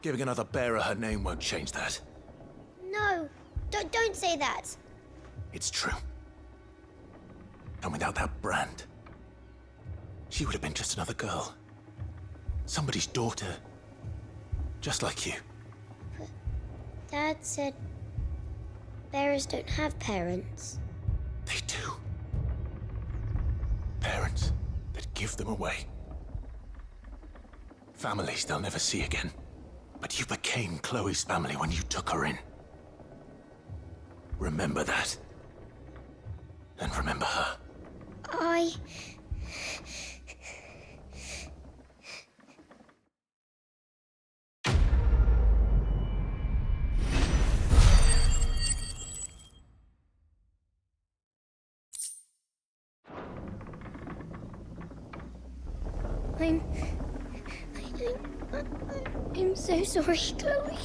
Speaker 2: Giving another bearer her name won't change that.
Speaker 9: No, don't say that.
Speaker 2: It's true. And without that brand, she would have been just another girl. Somebody's daughter. Just like you.
Speaker 9: Dad said bearers don't have parents.
Speaker 2: They do. Parents that give them away. Families they'll never see again. But you became Chloe's family when you took her in. Remember that. And remember her.
Speaker 9: I'm so sorry, Chloe.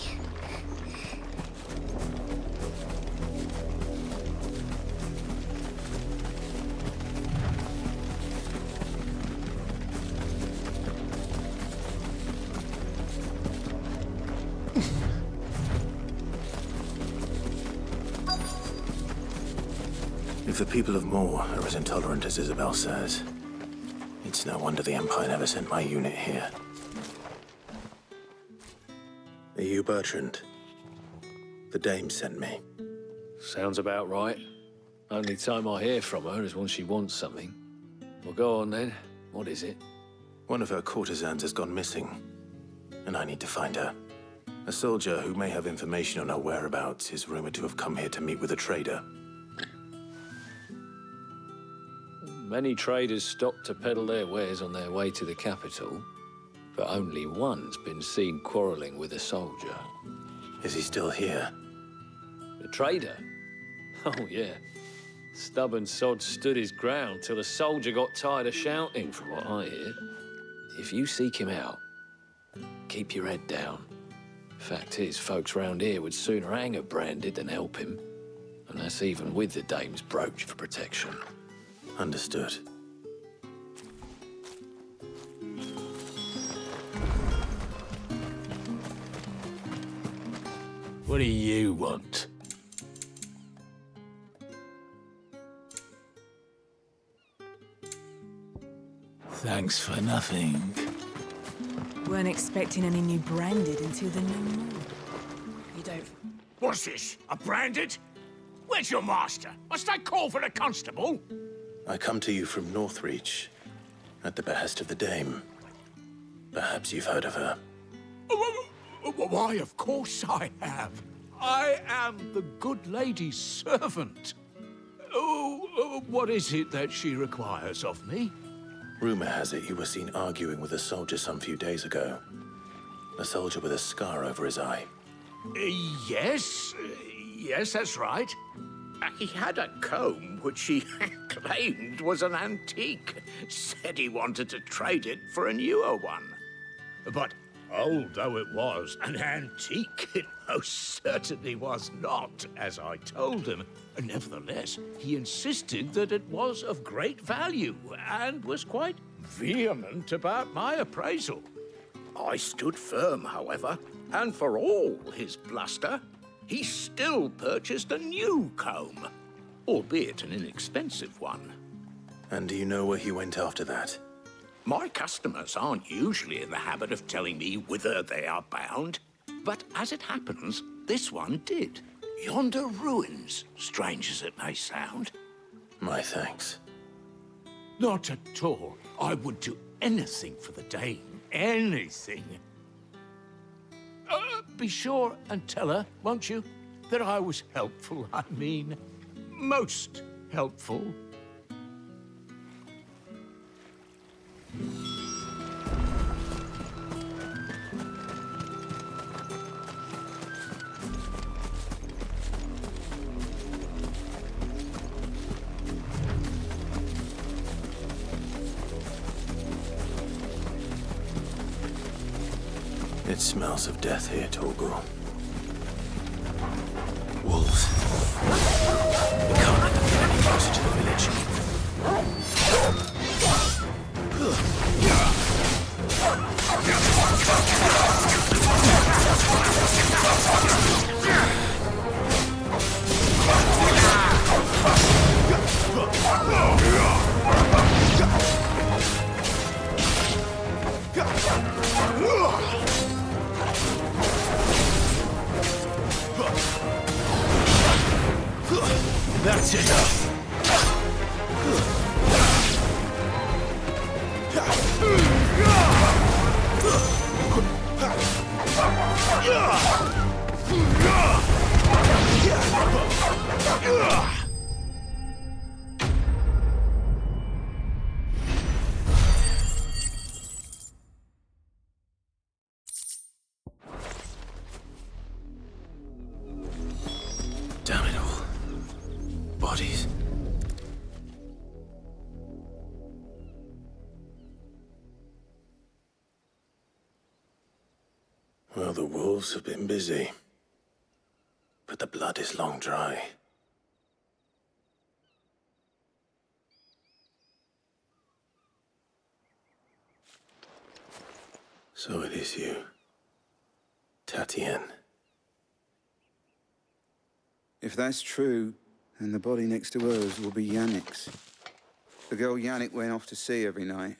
Speaker 2: If the people of Moor are as intolerant as Isabelle says, it's no wonder the Empire never sent my unit here. Are you Bertrand? The Dame sent me.
Speaker 20: Sounds about right. Only time I hear from her is when she wants something. Well, go on then. What is it?
Speaker 2: One of her courtesans has gone missing, and I need to find her. A soldier who may have information on her whereabouts is rumored to have come here to meet with a trader.
Speaker 20: Many traders stop to peddle their wares on their way to the capital, but only one's been seen quarreling with a soldier.
Speaker 2: Is he still here?
Speaker 20: The trader? Oh, yeah. Stubborn sod stood his ground till the soldier got tired of shouting, from what I hear. If you seek him out, keep your head down. Fact is, folks round here would sooner hang a branded than help him. And that's even with the dame's brooch for protection.
Speaker 2: Understood.
Speaker 20: What do you want?
Speaker 1: Thanks for nothing.
Speaker 3: Weren't expecting any new branded until the new moon.
Speaker 16: You don't... What's this? A branded? Where's your master? Must I call for a constable?
Speaker 2: I come to you from Northreach, at the behest of the dame. Perhaps you've heard of her.
Speaker 16: Why, of course I have. I am the good lady's servant. Oh, what is it that she requires of me?
Speaker 2: Rumor has it you were seen arguing with a soldier some few days ago. A soldier with a scar over his eye.
Speaker 16: Yes, that's right. He had a comb which he claimed was an antique. Said he wanted to trade it for a newer one. But old though it was, an antique it most certainly was not, as I told him. Nevertheless, he insisted that it was of great value and was quite vehement about my appraisal. I stood firm, however, and for all his bluster, he still purchased a new comb, albeit an inexpensive one.
Speaker 2: And do you know where he went after that?
Speaker 16: My customers aren't usually in the habit of telling me whither they are bound, but as it happens, this one did. Yonder ruins, strange as it may sound.
Speaker 2: My thanks.
Speaker 16: Not at all. I would do anything for the dame. Anything. Be sure and tell her, won't you, that I was helpful. I mean, most helpful.
Speaker 2: It smells of death here, Torgal. Wolves. We can't let them get any closer to the village.
Speaker 1: That's enough.
Speaker 2: Damn it all. Bodies. Well, the wolves have been busy. But the blood is long dry. So it is you, Tatienne.
Speaker 15: If that's true, then the body next to hers will be Yannick's. The girl Yannick went off to sea every night.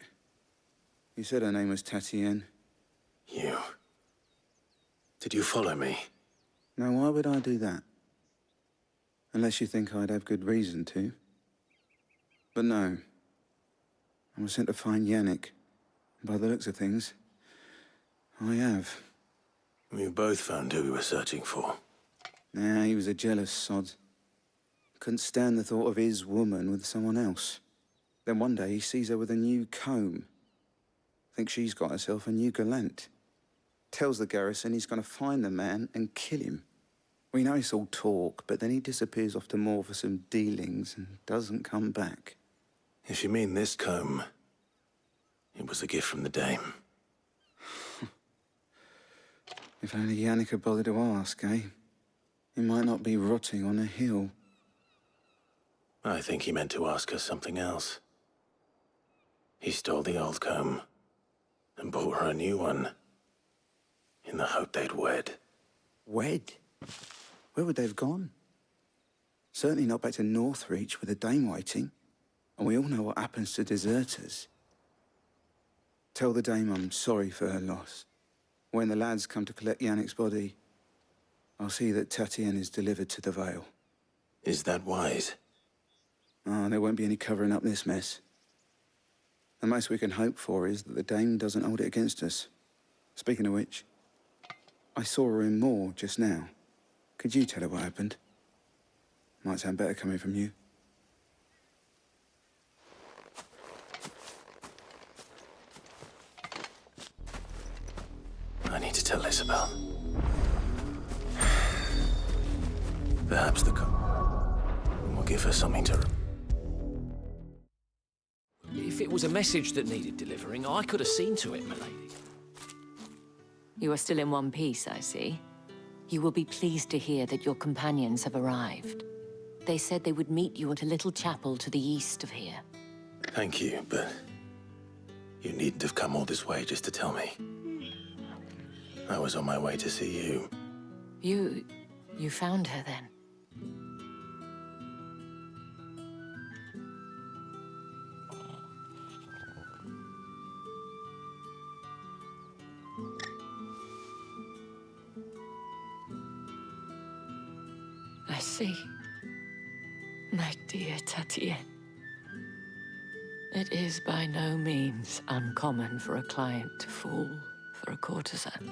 Speaker 15: You said her name was Tatienne.
Speaker 2: You. Did you follow me?
Speaker 15: Now, why would I do that? Unless you think I'd have good reason to. But no. I was sent to find Yannick. By the looks of things, I have.
Speaker 2: We both found who we were searching for.
Speaker 15: Nah, he was a jealous sod. Couldn't stand the thought of his woman with someone else. Then one day he sees her with a new comb. Thinks she's got herself a new gallant. Tells the garrison he's gonna find the man and kill him. We know it's all talk, but then he disappears off to Moor for some dealings and doesn't come back.
Speaker 2: If you mean this comb, it was a gift from the Dame.
Speaker 15: If only Yannick had bothered to ask, eh? He might not be rotting on a hill.
Speaker 2: I think he meant to ask her something else. He stole the old comb and bought her a new one in the hope they'd wed.
Speaker 15: Wed? Where would they have gone? Certainly not back to Northreach with a Dame waiting. And we all know what happens to deserters. Tell the Dame I'm sorry for her loss. When the lads come to collect Yannick's body, I'll see that Tatienne is delivered to the Vale.
Speaker 2: Is that wise?
Speaker 15: Oh, there won't be any covering up this mess. The most we can hope for is that the Dame doesn't hold it against us. Speaking of which, I saw her in Moor just now. Could you tell her what happened? Might sound better coming from you.
Speaker 2: I need to tell Isabelle. Perhaps the comb will give her something to...
Speaker 20: If it was a message that needed delivering, I could have seen to it, milady.
Speaker 4: You are still in one piece, I see. You will be pleased to hear that your companions have arrived. They said they would meet you at a little chapel to the east of here.
Speaker 2: Thank you, but you needn't have come all this way just to tell me. I was on my way to see you.
Speaker 4: You found her then? I see. My dear Tatienne. It is by no means uncommon for a client to fall for a courtesan.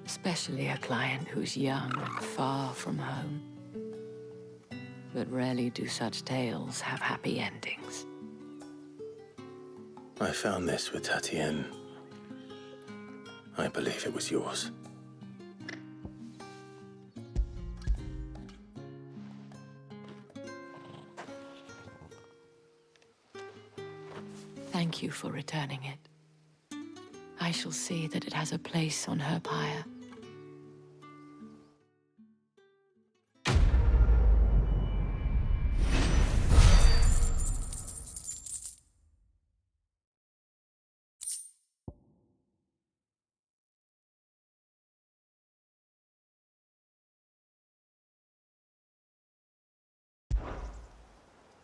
Speaker 4: Especially a client who's young and far from home. But rarely do such tales have happy endings.
Speaker 2: I found this with Tatienne. I believe it was yours.
Speaker 4: Thank you for returning it. I shall see that it has a place on her pyre.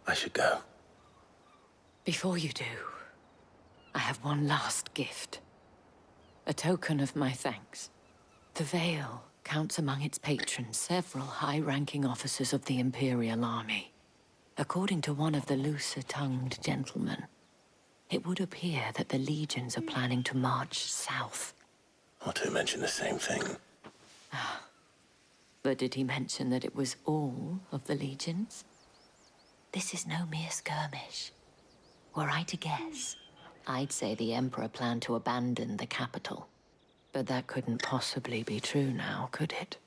Speaker 2: I should go.
Speaker 4: Before you do, I have one last gift. A token of my thanks. The Vale counts among its patrons several high-ranking officers of the Imperial Army. According to one of the looser-tongued gentlemen, it would appear that the legions are planning to march south.
Speaker 2: Or to mention the same thing.
Speaker 4: But did he mention that it was all of the legions? This is no mere skirmish. Were I to guess, I'd say the Emperor planned to abandon the capital. But that couldn't possibly be true now, could it?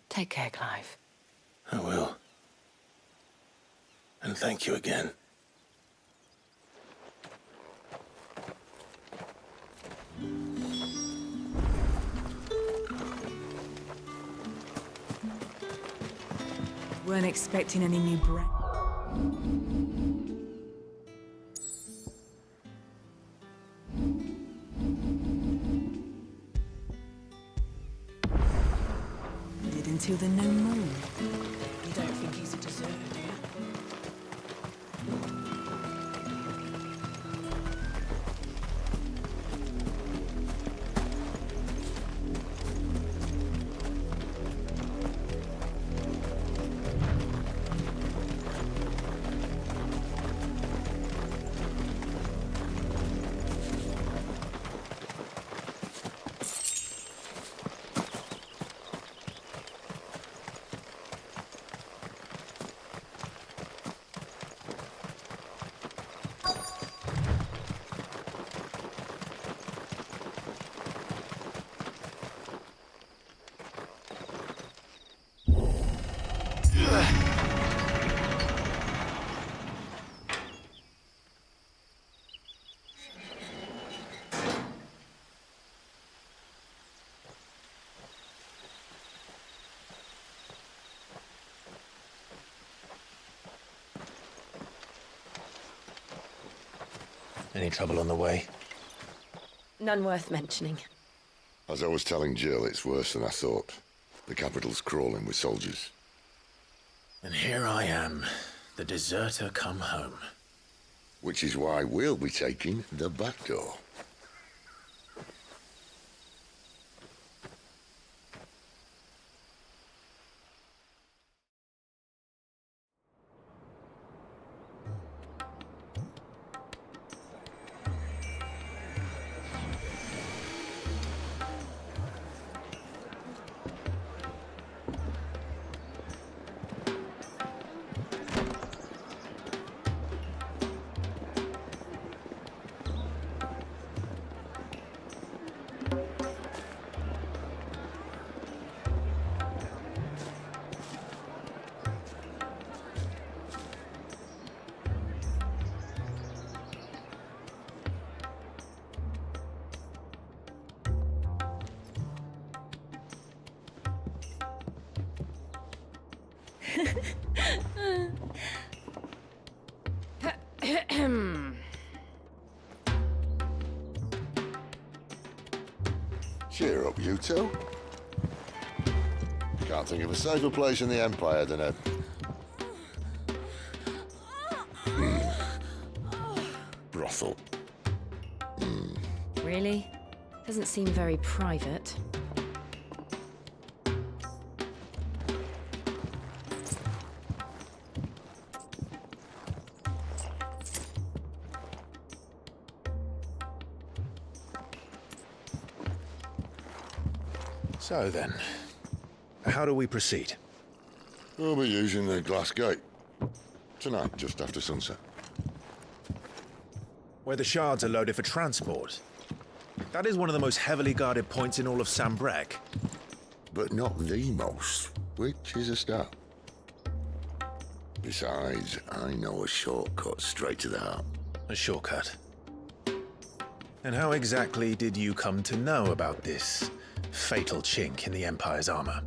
Speaker 4: Take care, Clive.
Speaker 2: I will. And thank you again.
Speaker 3: Weren't expecting any new bread. Did until the new moon.
Speaker 21: You don't think he's a deserter, do you?
Speaker 2: Any trouble on the way?
Speaker 5: None worth mentioning.
Speaker 7: As I was telling Jill, it's worse than I thought. The capital's crawling with soldiers.
Speaker 2: And here I am, the deserter come home.
Speaker 7: Which is why we'll be taking the back door. Cheer up, you two. Can't think of a safer place in the Empire than a... brothel.
Speaker 5: Really? Doesn't seem very private.
Speaker 2: So then, how do we proceed?
Speaker 7: We'll be using the glass gate. Tonight, just after sunset.
Speaker 2: Where the shards are loaded for transport. That is one of the most heavily guarded points in all of Sambrec.
Speaker 7: But not the most, which is a start. Besides, I know a shortcut straight to the heart.
Speaker 2: A shortcut? And how exactly did you come to know about this fatal chink in the Empire's armor?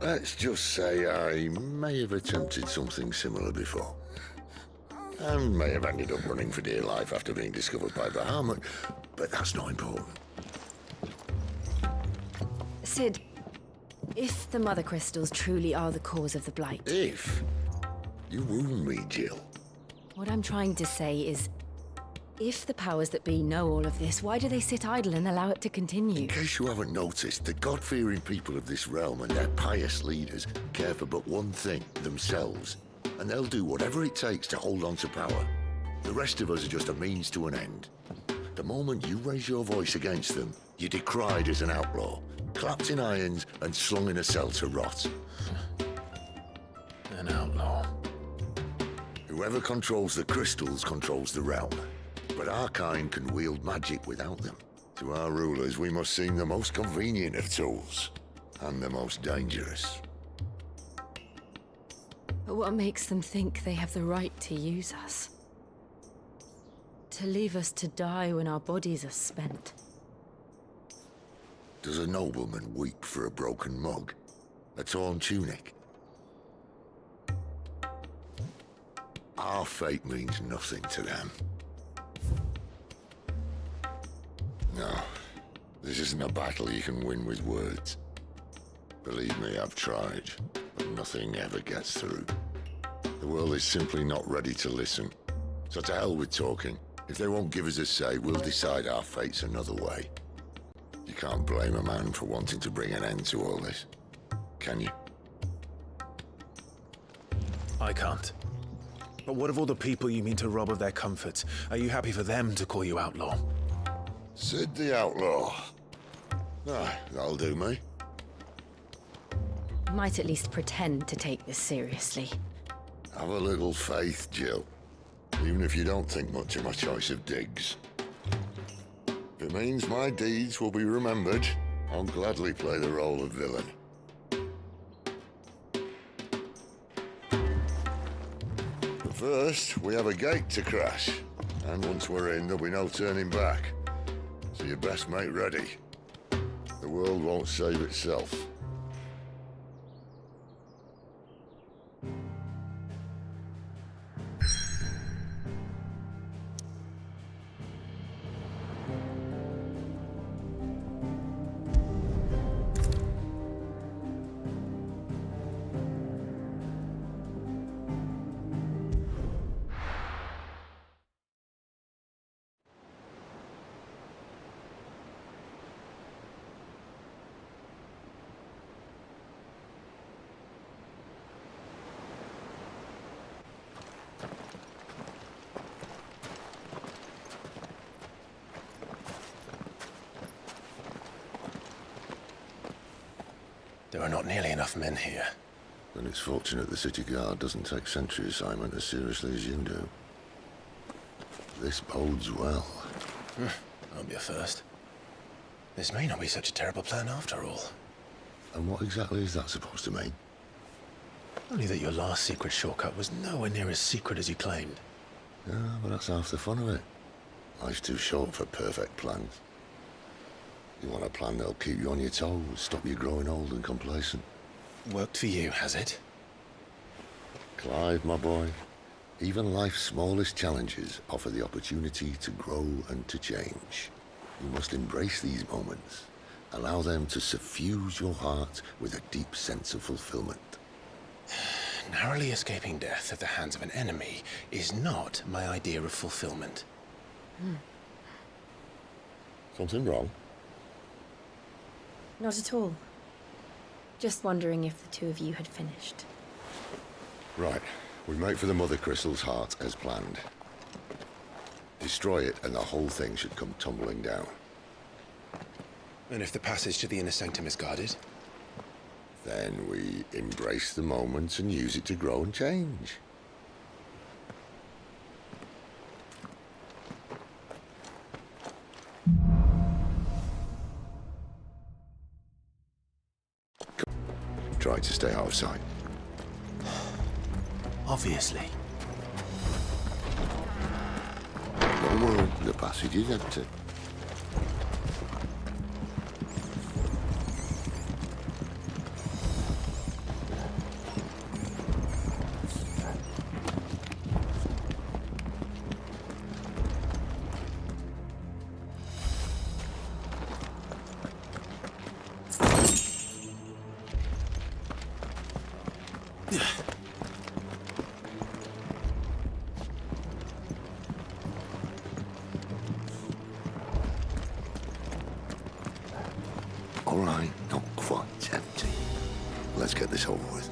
Speaker 7: Let's just say I may have attempted something similar before. And may have ended up running for dear life after being discovered by Bahamut, but that's not important.
Speaker 5: Sid, if the Mothercrystals truly are the cause of the Blight...
Speaker 7: If? You wound me, Jill.
Speaker 5: What I'm trying to say is, if the powers that be know all of this, why do they sit idle and allow it to continue?
Speaker 7: In case you haven't noticed, the God-fearing people of this realm and their pious leaders care for but one thing, themselves. And they'll do whatever it takes to hold on to power. The rest of us are just a means to an end. The moment you raise your voice against them, you're decried as an outlaw, clapped in irons and slung in a cell to rot.
Speaker 2: An outlaw.
Speaker 7: Whoever controls the crystals controls the realm. But our kind can wield magic without them. To our rulers, we must seem the most convenient of tools, and the most dangerous.
Speaker 5: But what makes them think they have the right to use us? To leave us to die when our bodies are spent?
Speaker 7: Does a nobleman weep for a broken mug? A torn tunic? Our fate means nothing to them. No, this isn't a battle you can win with words. Believe me, I've tried, but nothing ever gets through. The world is simply not ready to listen. So to hell with talking. If they won't give us a say, we'll decide our fates another way. You can't blame a man for wanting to bring an end to all this, can you?
Speaker 2: I can't. But what of all the people you mean to rob of their comforts? Are you happy for them to call you outlaw?
Speaker 7: Sid the Outlaw. Ah, that'll do me.
Speaker 5: Might at least pretend to take this seriously.
Speaker 7: Have a little faith, Jill. Even if you don't think much of my choice of digs. If it means my deeds will be remembered, I'll gladly play the role of villain. But first, we have a gate to crash. And once we're in, there'll be no turning back. So you best make ready. The world won't save itself.
Speaker 2: There are not nearly enough men here.
Speaker 7: Then it's fortunate the city guard doesn't take sentry assignment as seriously as you do. This bodes well.
Speaker 2: Won't be a first. This may not be such a terrible plan after all.
Speaker 7: And what exactly is that supposed to mean?
Speaker 2: Only that your last secret shortcut was nowhere near as secret as you claimed.
Speaker 7: Yeah, but that's half the fun of it. Life's too short for perfect plans. You want a plan that'll keep you on your toes, stop you growing old and complacent.
Speaker 2: Worked for you, has it?
Speaker 7: Clive, my boy, even life's smallest challenges offer the opportunity to grow and to change. You must embrace these moments. Allow them to suffuse your heart with a deep sense of fulfillment.
Speaker 2: Narrowly escaping death at the hands of an enemy is not my idea of fulfillment.
Speaker 7: Something wrong?
Speaker 5: Not at all. Just wondering if the two of you had finished.
Speaker 7: Right. We make for the Mothercrystal's heart as planned. Destroy it and the whole thing should come tumbling down.
Speaker 2: And if the passage to the inner sanctum is guarded?
Speaker 7: Then we embrace the moment and use it to grow and change. Try to stay out of sight.
Speaker 2: Obviously.
Speaker 7: Don't worry, the passage is empty. All right, not quite empty. Let's get this over with.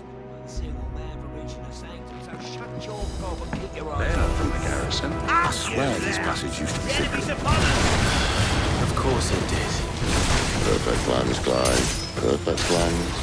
Speaker 12: They're not from the garrison.
Speaker 7: I swear this passage used to be secret.
Speaker 2: Of course it did.
Speaker 7: Perfect plans, Clive. Perfect plans.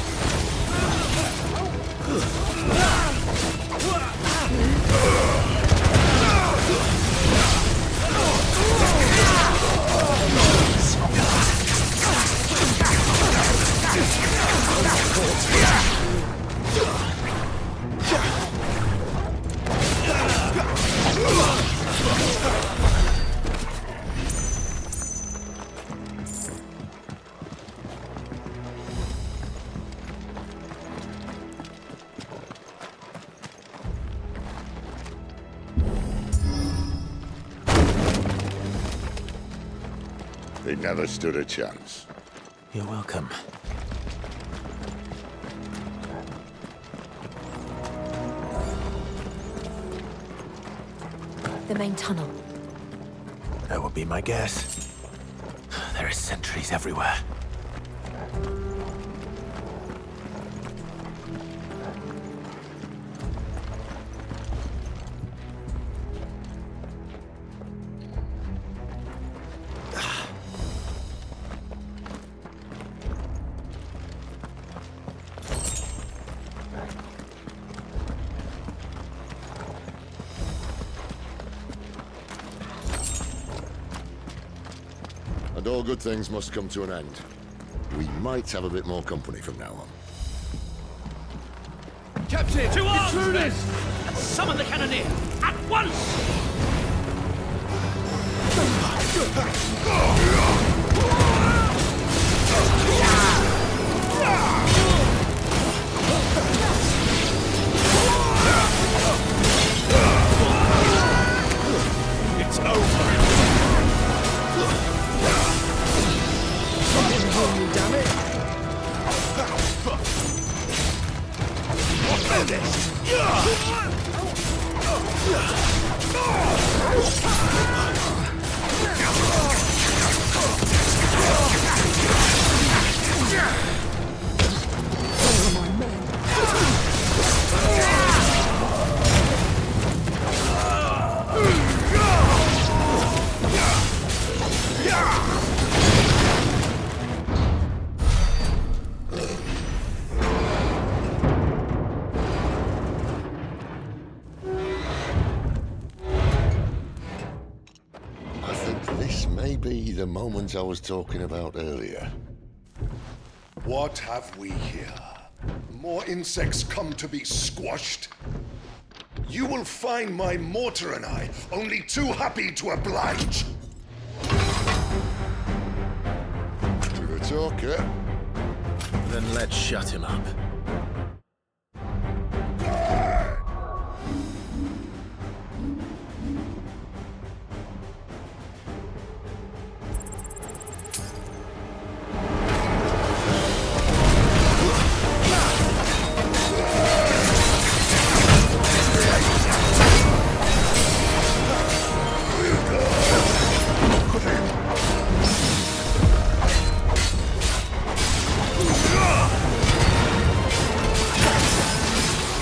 Speaker 7: They never stood a chance.
Speaker 2: You're welcome.
Speaker 5: The main tunnel.
Speaker 2: That would be my guess. There are sentries everywhere.
Speaker 7: And all good things must come to an end. We might have a bit more company from now on.
Speaker 16: Captain!
Speaker 13: To arms,
Speaker 16: Intruders!
Speaker 13: Summon the cannoneer! At once!
Speaker 16: It's over! Damn it! What's this?
Speaker 7: Maybe the moment I was talking about earlier.
Speaker 14: What have we here? More insects come to be squashed? You will find my mortar and I only too happy to oblige.
Speaker 7: To the talker.
Speaker 2: Then let's shut him up.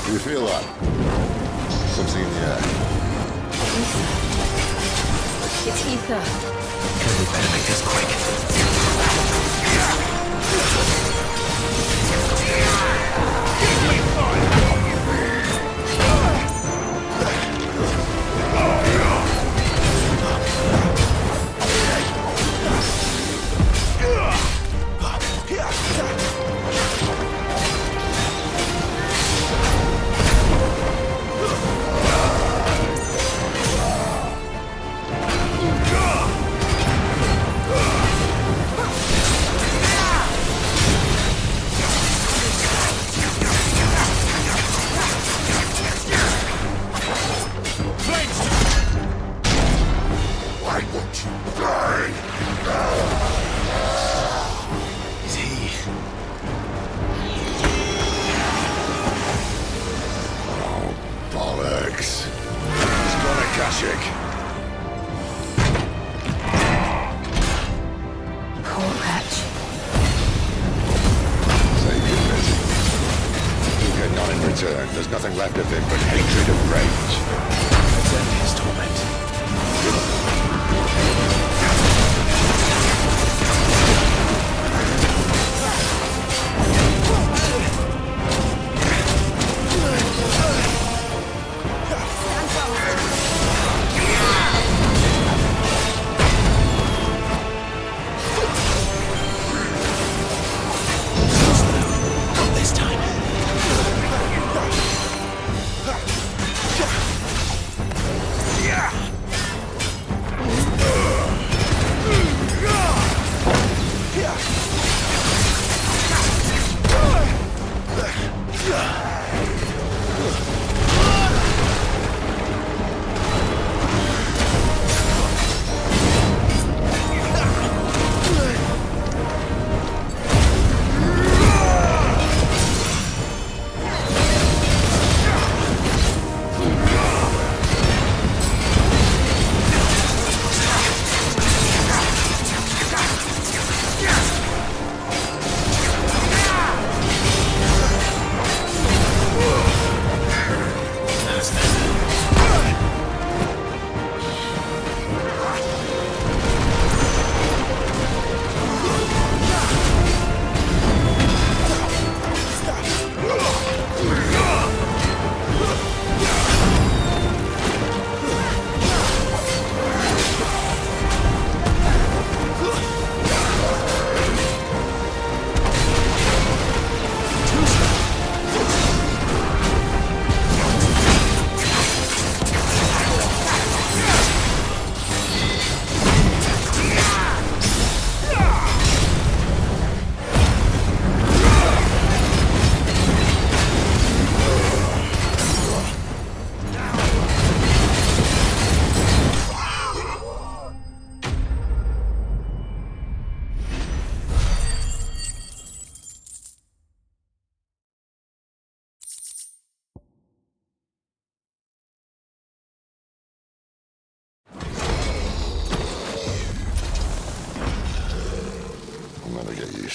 Speaker 7: Do you feel that? Something in the air.
Speaker 3: It's ether.
Speaker 2: We better make this quick.
Speaker 7: Akashic.
Speaker 3: Poor wretch.
Speaker 7: Save your busy. You get none in return. There's nothing left of him but hatred and rage.
Speaker 2: Let's end his torment.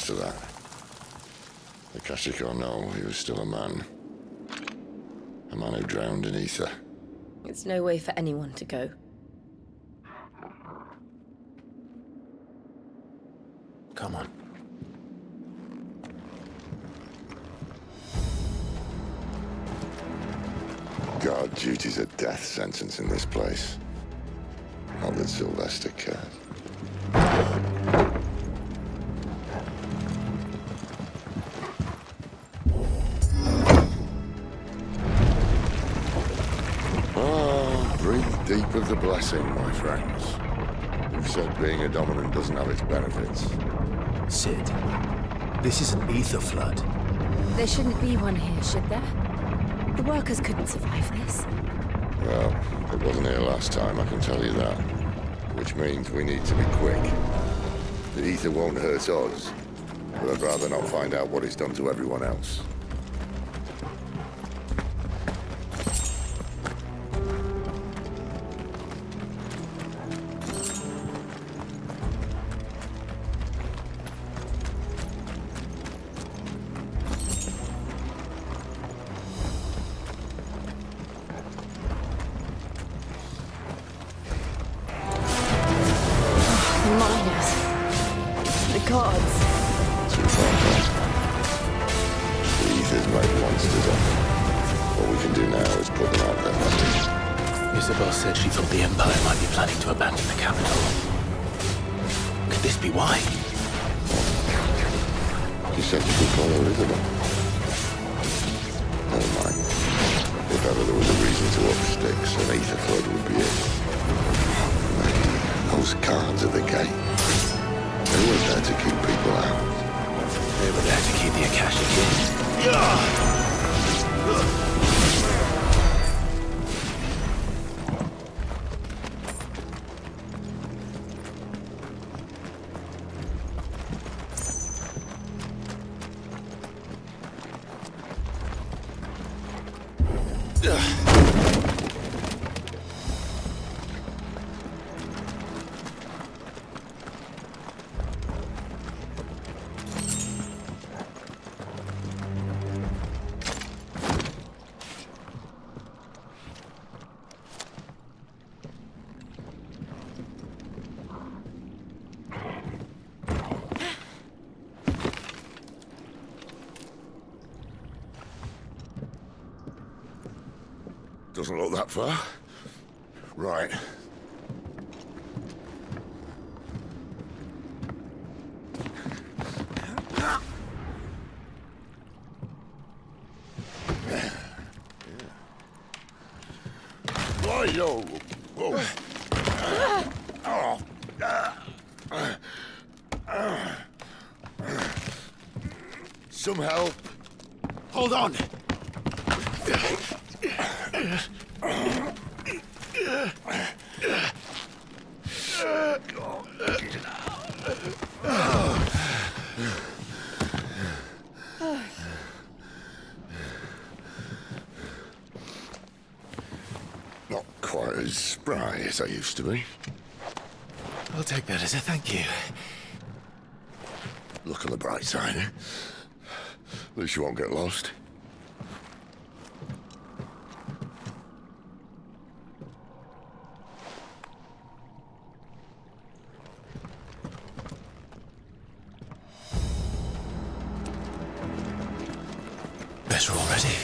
Speaker 7: To that. Akashic or no, he was still a man. A man who drowned in ether.
Speaker 22: It's no way for anyone to go.
Speaker 2: Come on.
Speaker 7: Guard duty's a death sentence in this place. Not that Sylvester cared. Breathe deep of the blessing, my friends. Who said being a dominant doesn't have its benefits?
Speaker 2: Sid, this is an ether flood.
Speaker 3: There shouldn't be one here, should there? The workers couldn't survive this.
Speaker 7: Well, it wasn't here last time, I can tell you that. Which means we need to be quick. The ether won't hurt us, but I'd rather not find out what it's done to everyone else.
Speaker 2: Isabelle said she thought the Empire might be planning to abandon the capital. Could this be why?
Speaker 7: You said you could call her Isabelle. Never mind. If ever there was a reason to up sticks, an ether flood would be it. Maybe those guards at the gate. They were there to keep people out.
Speaker 2: They were there to keep the Akashic in.
Speaker 7: Doesn't look that far. Right. Why, yo? Whoa. Some help.
Speaker 2: Hold on.
Speaker 7: Not quite as spry as I used to be.
Speaker 2: I'll take that as a thank you.
Speaker 7: Look on the bright side, eh? At least you won't get lost.
Speaker 2: Better already.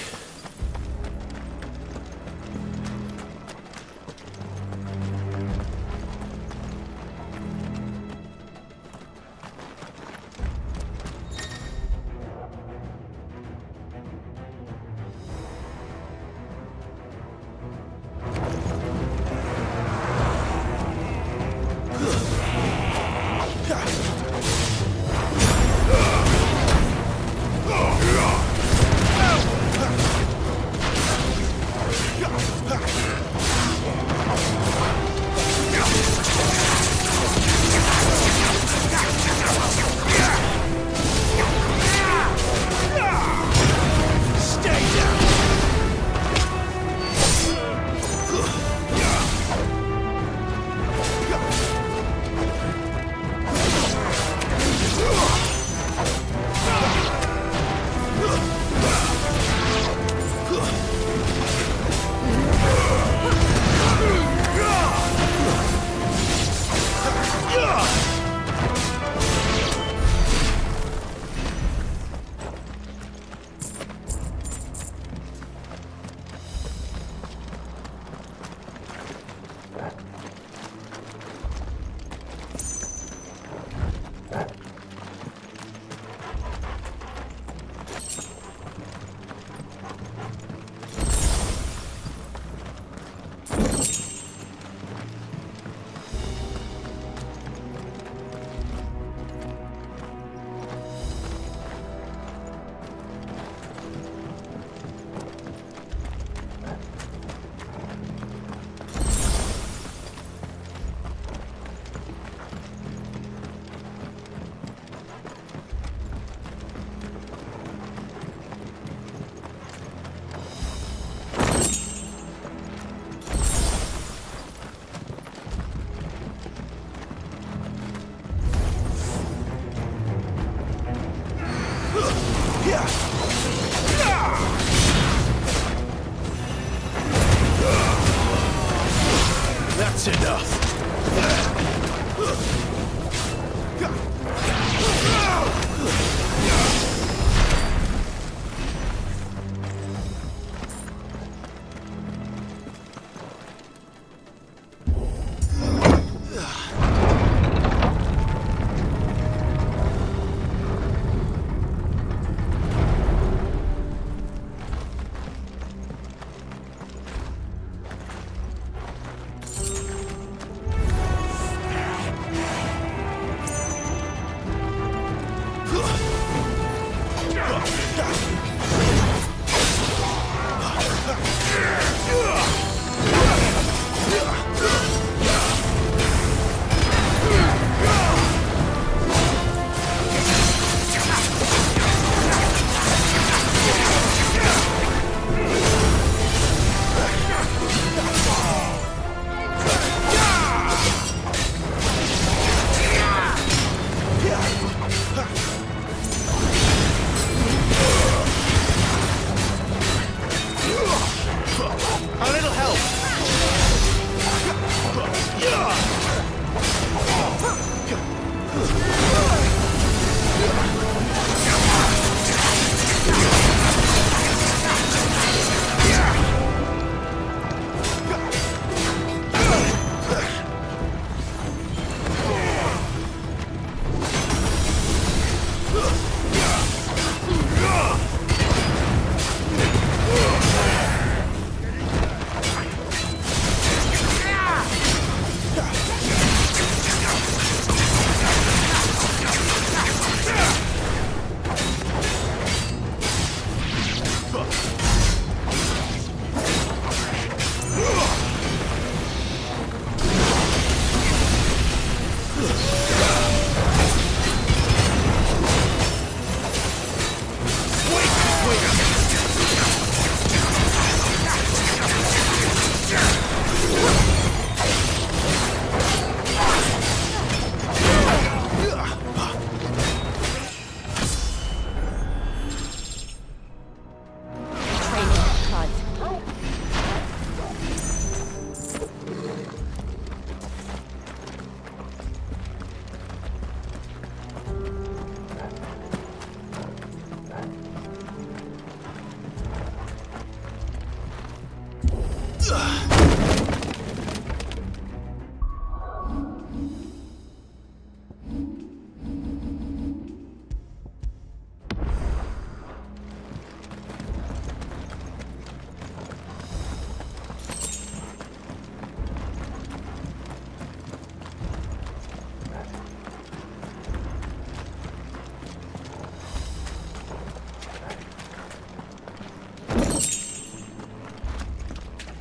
Speaker 2: That's enough.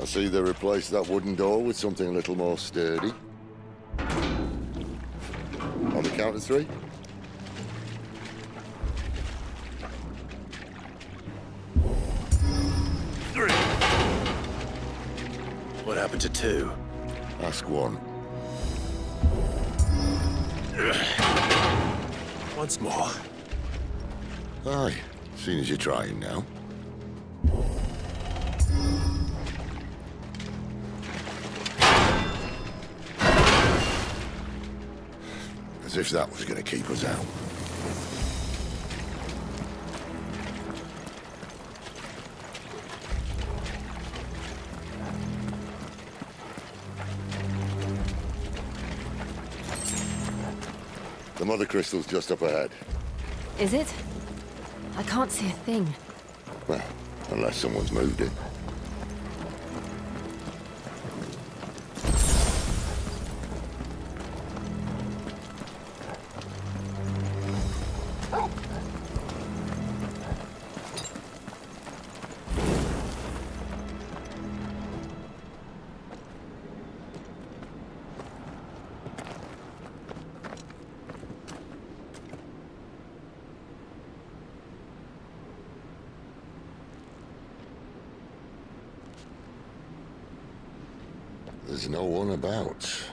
Speaker 7: I see they replaced that wooden door with something a little more sturdy. On the count of 3?
Speaker 2: What happened to 2?
Speaker 7: Ask 1.
Speaker 2: Once more.
Speaker 7: Aye, seeing as you're trying now. As if that was going to keep us out. The Mothercrystal's just up ahead.
Speaker 3: Is it? I can't see a thing.
Speaker 7: Well, unless someone's moved it. There's no one about.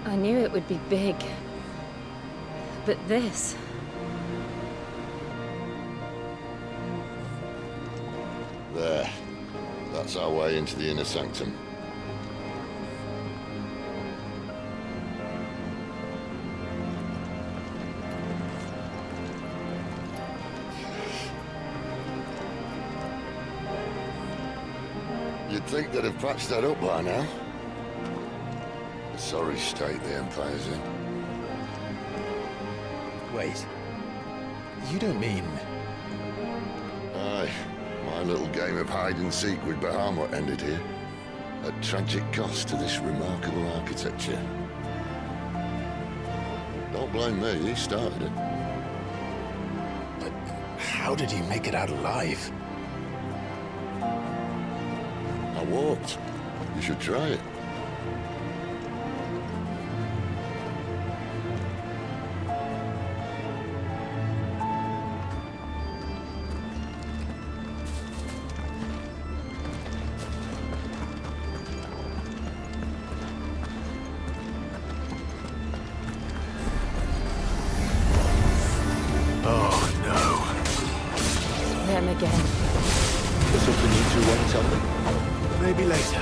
Speaker 5: I knew it would be big. But this...
Speaker 7: There. That's our way into the inner sanctum. You'd think they'd have patched that up by now. A sorry state the Empire's in.
Speaker 2: Wait. You don't mean...
Speaker 7: Aye. My little game of hide-and-seek with Bahamut ended here. At tragic cost to this remarkable architecture. Don't blame me, he started it.
Speaker 2: But how did he make it out alive?
Speaker 7: I walked. You should try it.
Speaker 2: Something you two want to tell me? Maybe later.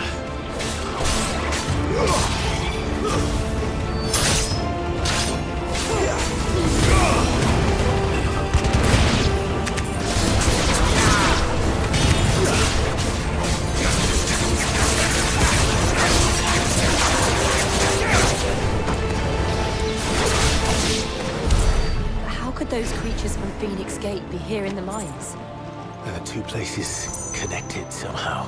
Speaker 3: How could those creatures from Phoenix Gate be here in the mines?
Speaker 2: Are the two places connected somehow?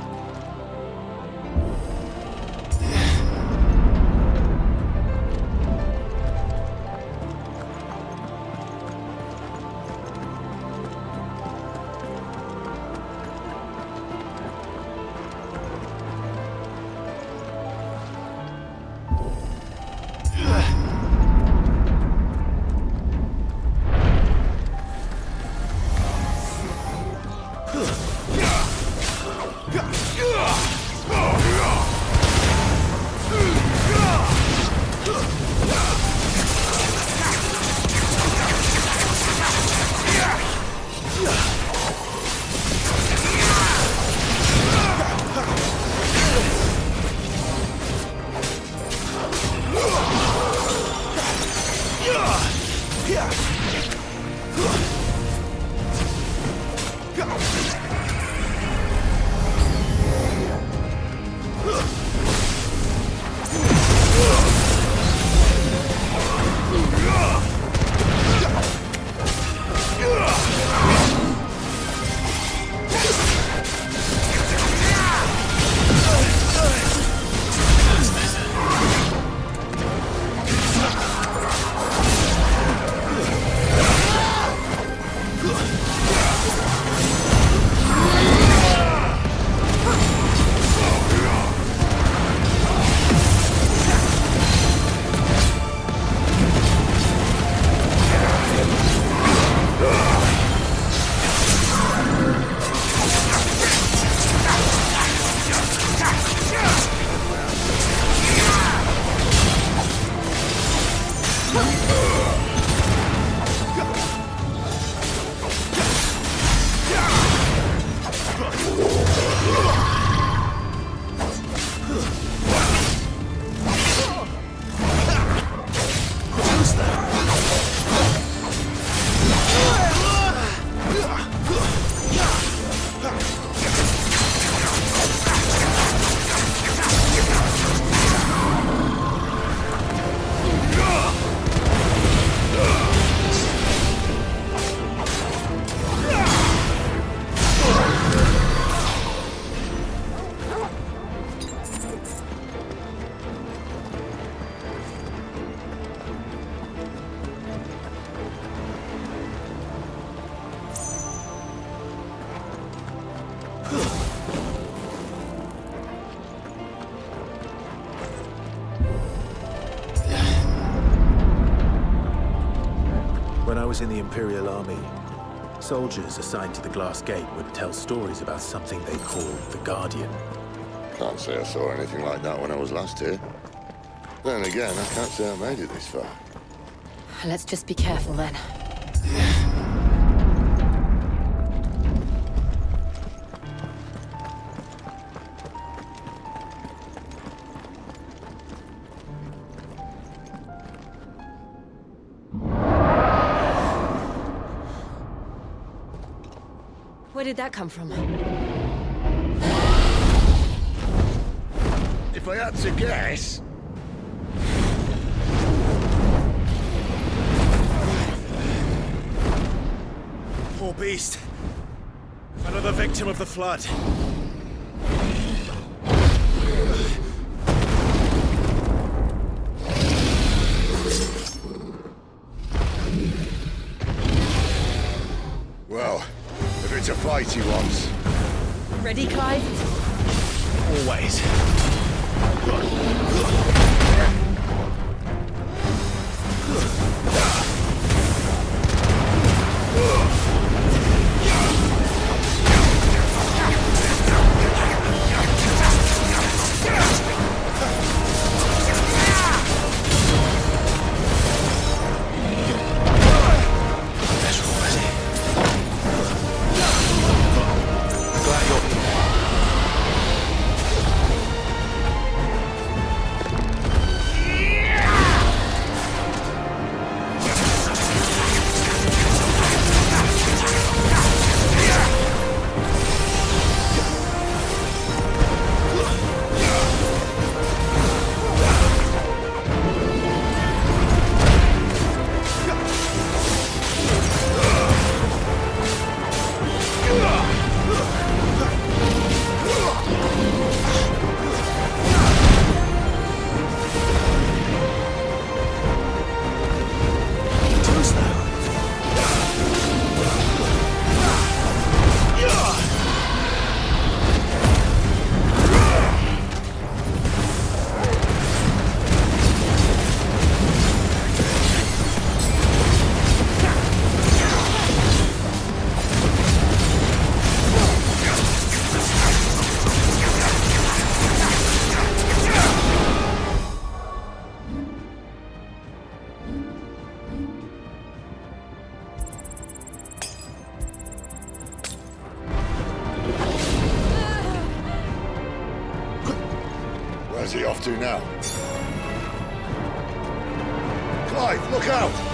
Speaker 2: When I was in the Imperial Army, soldiers assigned to the Glass Gate would tell stories about something they called the Guardian.
Speaker 7: Can't say I saw anything like that when I was last here. Then again, I can't say I made it this far.
Speaker 3: Let's just be careful then. Where did that come from?
Speaker 7: If I had to guess...
Speaker 6: Poor beast. Another victim of the flood.
Speaker 7: Well, if it's a fight he wants.
Speaker 3: Ready, Clive?
Speaker 6: Always.
Speaker 7: Where's he off to now? Clive, look out!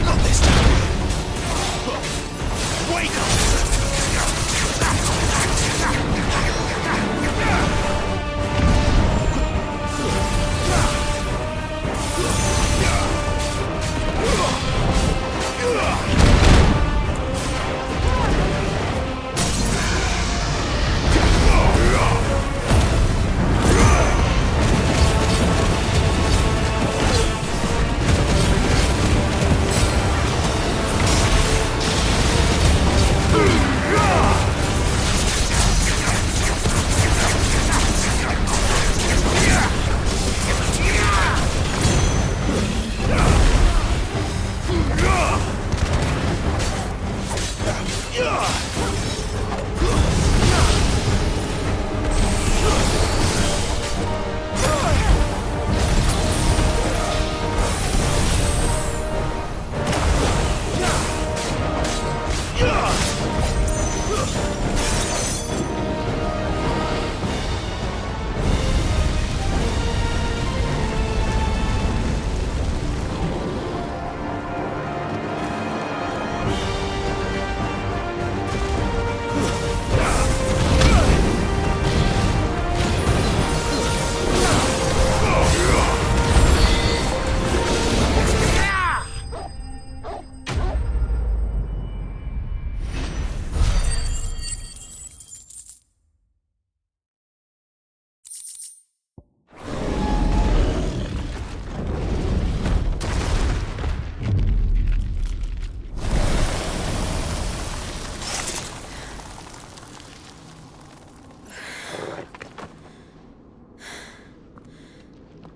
Speaker 6: Not this time. Wake up!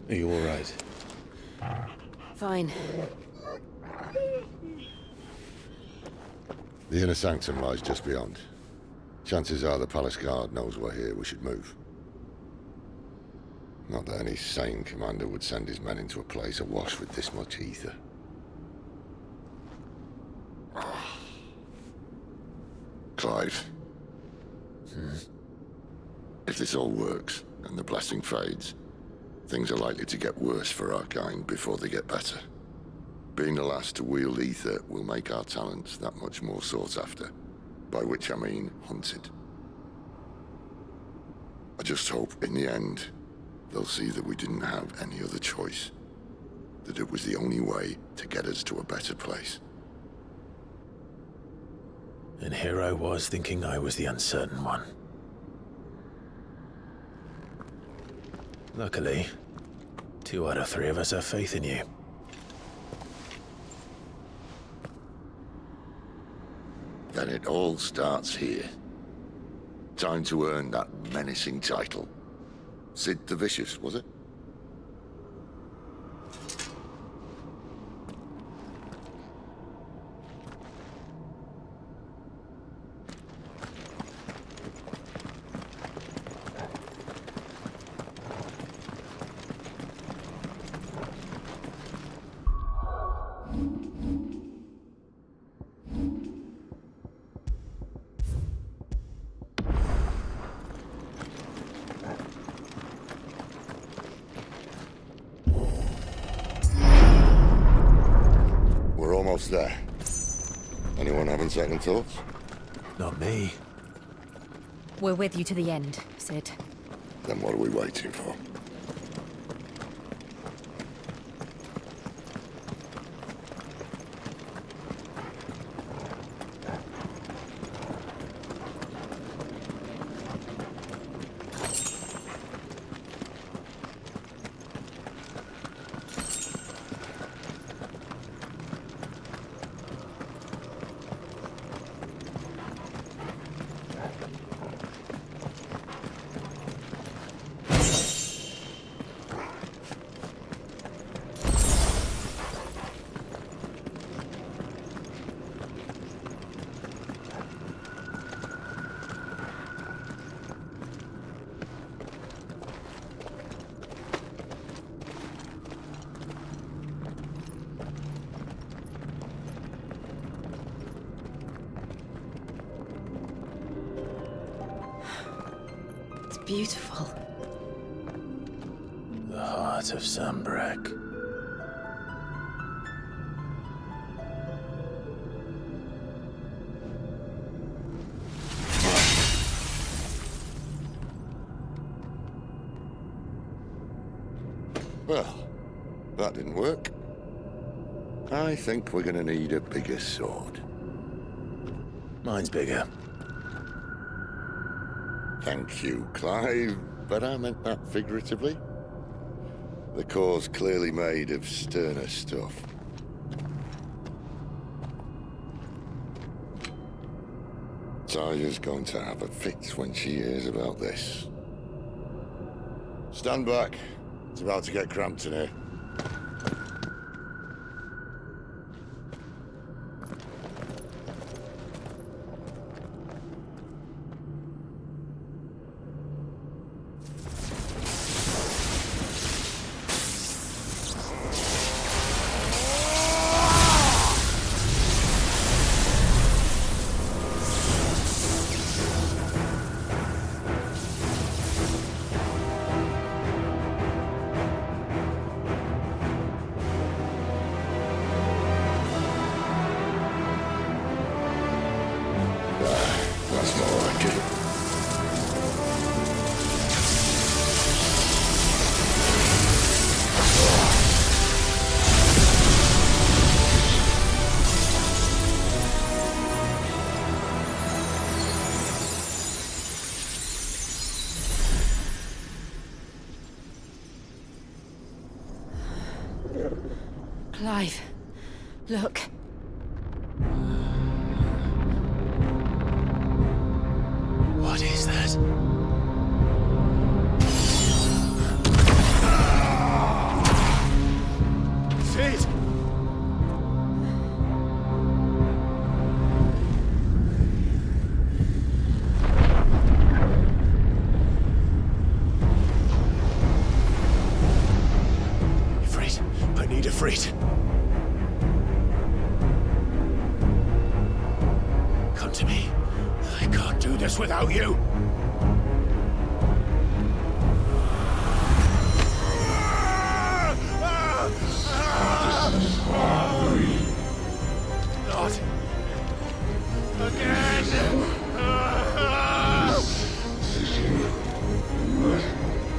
Speaker 2: Are you all right?
Speaker 3: Fine.
Speaker 7: The inner sanctum lies just beyond. Chances are the palace guard knows we're here. We should move. Not that any sane commander would send his men into a place awash with this much ether. Clive. If this all works, and the blessing fades, things are likely to get worse for our kind before they get better. Being the last to wield ether will make our talents that much more sought after, by which I mean hunted. I just hope, in the end, they'll see that we didn't have any other choice, that it was the only way to get us to a better place.
Speaker 2: And here I was thinking I was the uncertain one. Luckily, 2 out of 3 of us have faith in you.
Speaker 7: Then it all starts here. Time to earn that menacing title. Sid the Vicious, was it? Almost there. Anyone having second thoughts?
Speaker 2: Not me.
Speaker 3: We're with you to the end, Sid.
Speaker 7: Then what are we waiting for?
Speaker 3: Beautiful.
Speaker 2: The heart of Sambrek.
Speaker 7: That didn't work. I think we're gonna need a bigger sword.
Speaker 2: Mine's bigger.
Speaker 7: Thank you, Clive, but I meant that figuratively. The core's clearly made of sterner stuff. Talia's going to have a fit when she hears about this. Stand back. It's about to get cramped in here.
Speaker 22: Clive, look.
Speaker 2: What is that?
Speaker 6: Sid!
Speaker 2: Ifrit, I need Ifrit. Come to me. I can't do this without you. Not again.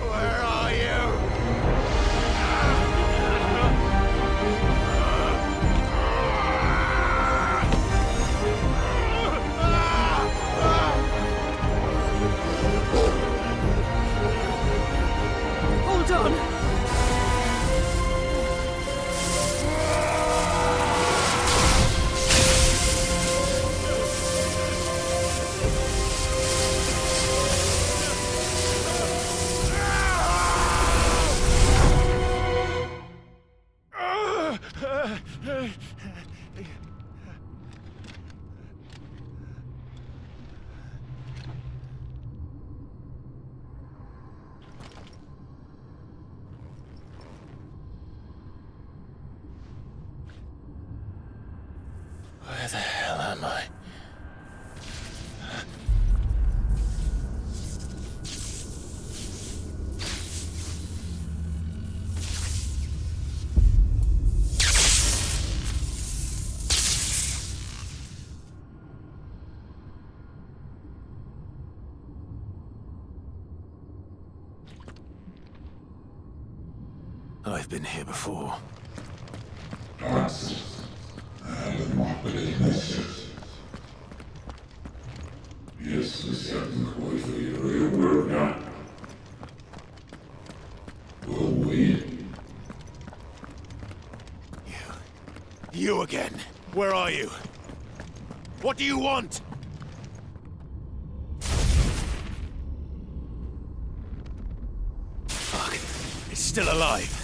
Speaker 2: Where are you?
Speaker 21: Hold on!
Speaker 2: Where the hell am I? I've been here before. You again. Where are you? What do you want? Fuck. It's still alive.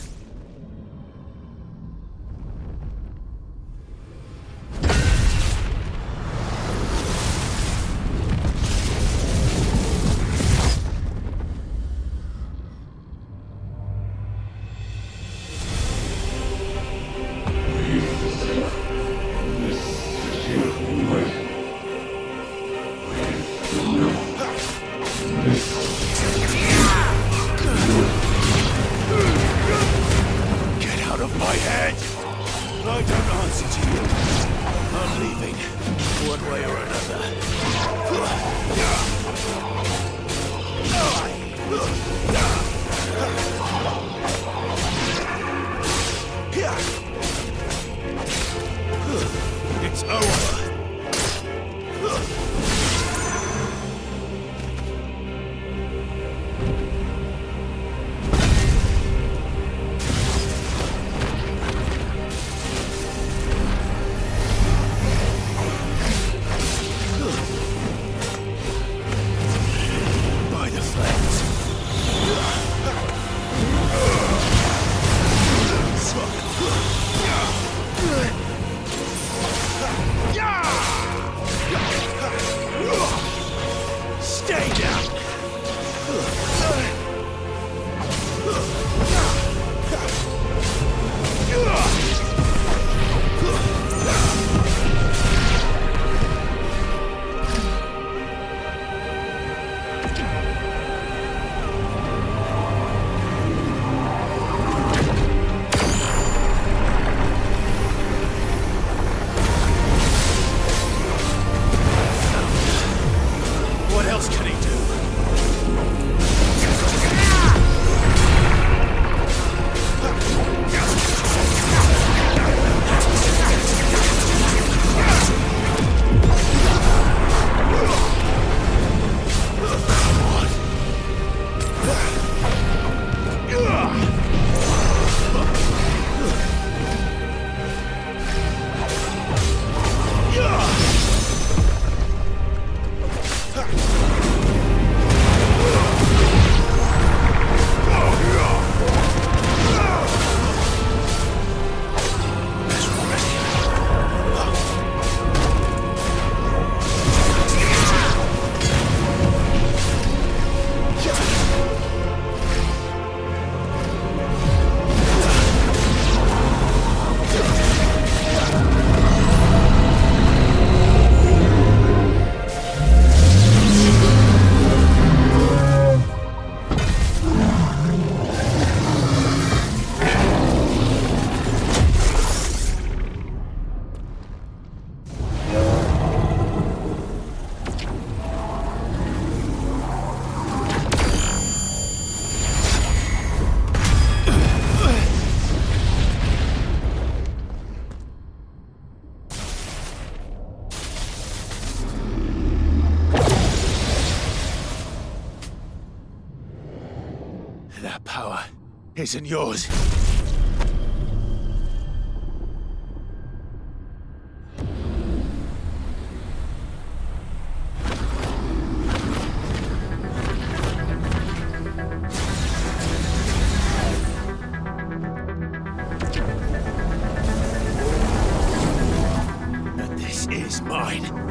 Speaker 2: isn't yours. But this is mine.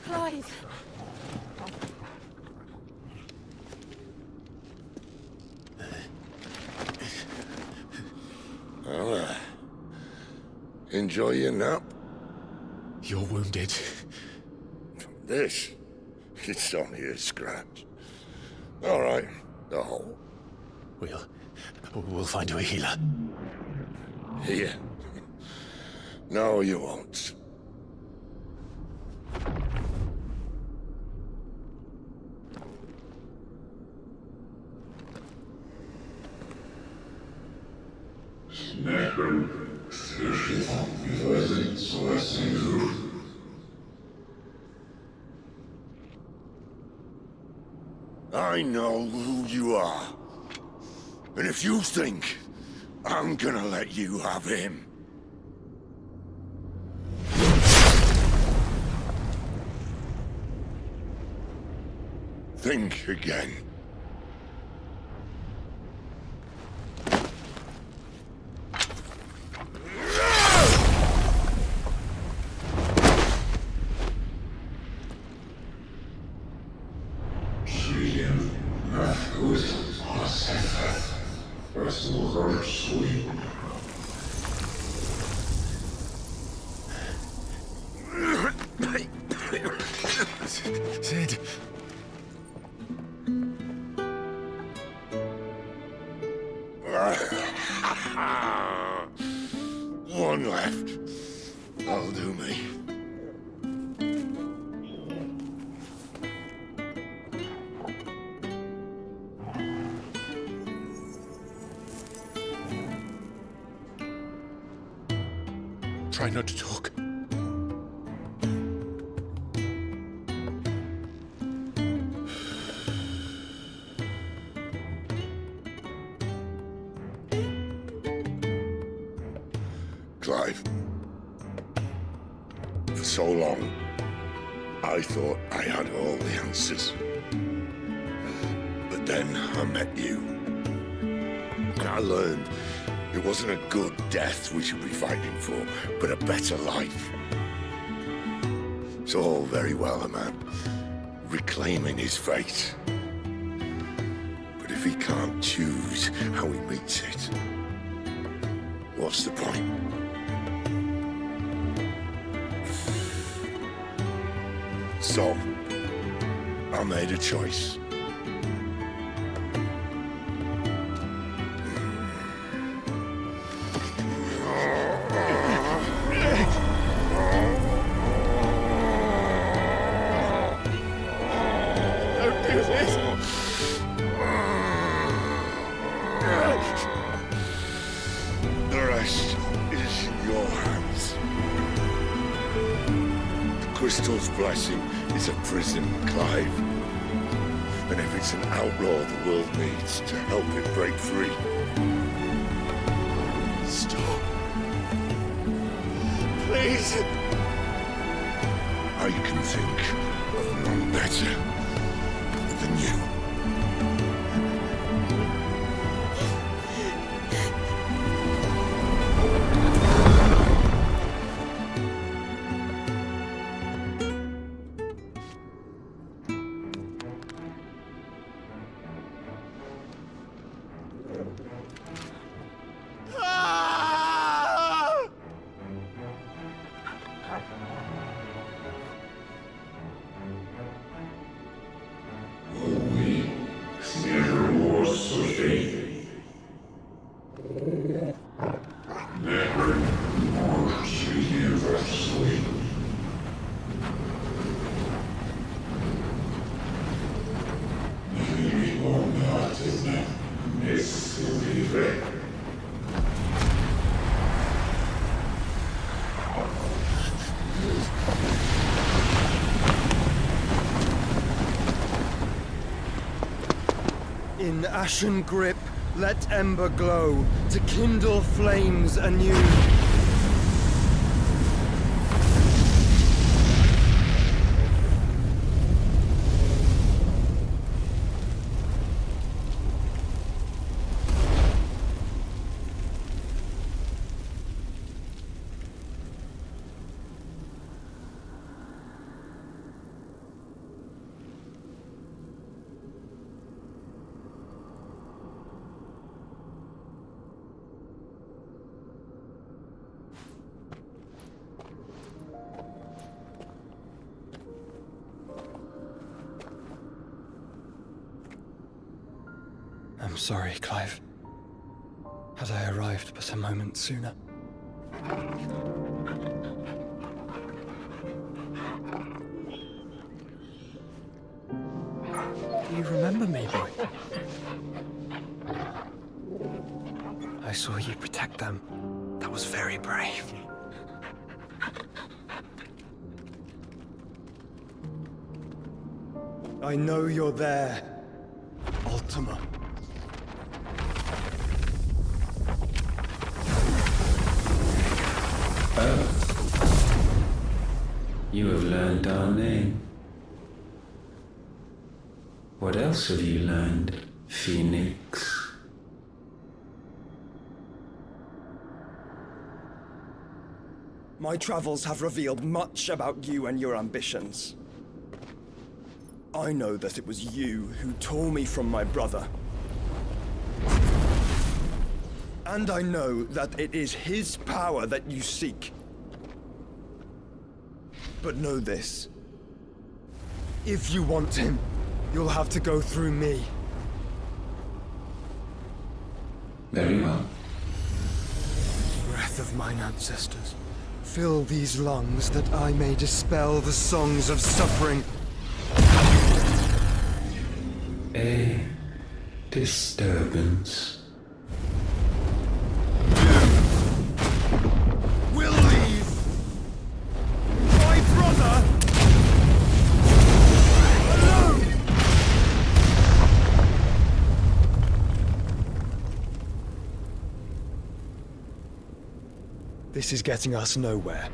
Speaker 3: Clive!
Speaker 7: Well, enjoy your nap?
Speaker 2: You're wounded.
Speaker 7: This? It's only a scratch. All right, the hole.
Speaker 2: We'll find you a healer.
Speaker 7: Here? No, you won't. I know who you are. And if you think I'm gonna let you have him... think again.
Speaker 2: Sid.
Speaker 7: One left. That'll do me.
Speaker 2: Try not to talk.
Speaker 7: Clive. For so long, I thought I had all the answers. But then I met you. And I learned it wasn't a good death we should be fighting for, but a better life. It's all very well, a man reclaiming his fate. But if he can't choose how he meets it, what's the point? So, I made a choice.
Speaker 2: Don't do this!
Speaker 7: The rest is in your hands. The crystal's blessing is a prison, Clive. And if it's an outlaw the world needs to help it break free...
Speaker 2: Stop. Please.
Speaker 7: I can think of none better than you.
Speaker 8: In ashen grip, let ember glow, to kindle flames anew. I'm sorry, Clive. Had I arrived but a moment sooner. Do you remember me, boy? I saw you protect them. That was very brave. I know you're there, Ultima.
Speaker 18: You have learned our name. What else have you learned, Phoenix?
Speaker 8: My travels have revealed much about you and your ambitions. I know that it was you who tore me from my brother. And I know that it is his power that you seek. But know this. If you want him, you'll have to go through me.
Speaker 18: Very well.
Speaker 8: Breath of mine ancestors, fill these lungs that I may dispel the songs of suffering.
Speaker 18: A disturbance.
Speaker 8: We'll leave! My brother! Alone! This is getting us nowhere.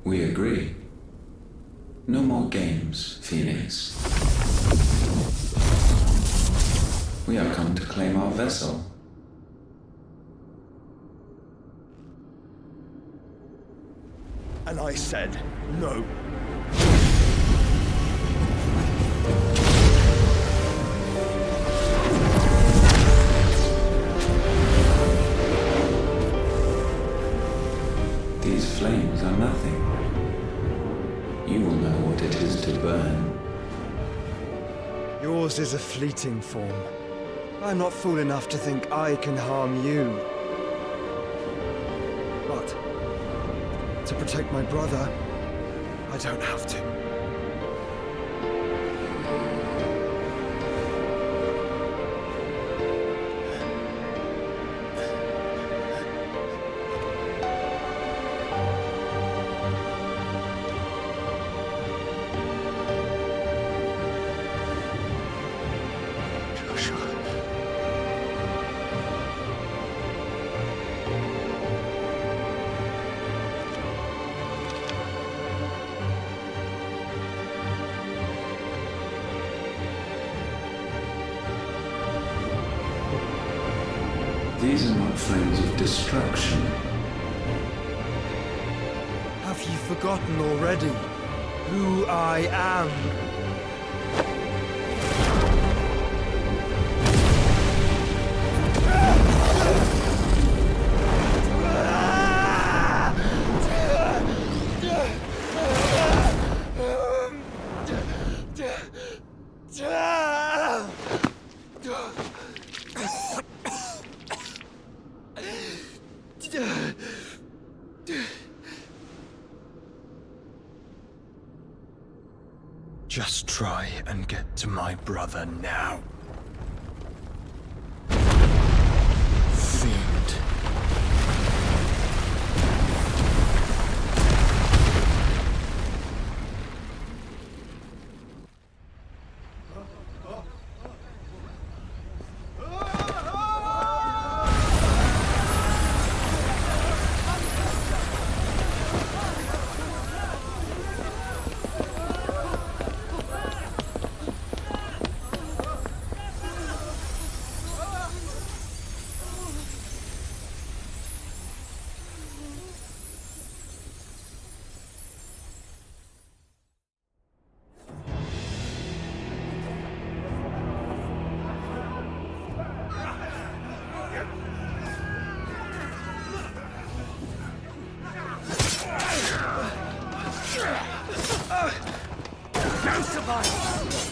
Speaker 18: We agree. No more games, Phoenix. We have come to claim our vessel.
Speaker 8: And I said no.
Speaker 18: These flames are nothing. You will know what it is to burn.
Speaker 8: Yours is a fleeting form. I'm not fool enough to think I can harm you. But to protect my brother, I don't have to.
Speaker 18: These are not flames of destruction.
Speaker 8: Have you forgotten already who I am? Just try and get to my brother now. Fiend.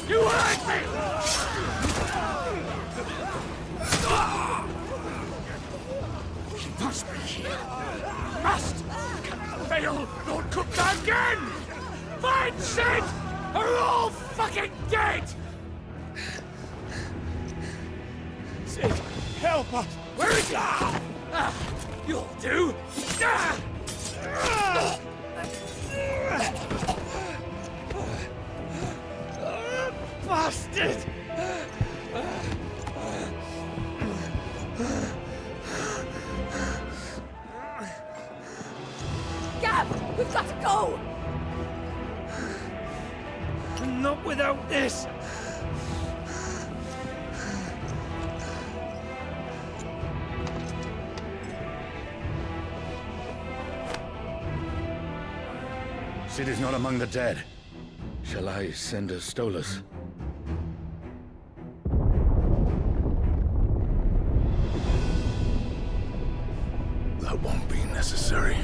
Speaker 13: You hurt me! Must! Can fail, Lord Cookman again! Find Sid! Are all fucking dead! Sid, help us! Where is he? You'll do! Bastard!
Speaker 21: Gab, we've got to go!
Speaker 13: Not without this!
Speaker 12: Sid is not among the dead. Shall I send a Stolas?
Speaker 2: That won't be necessary.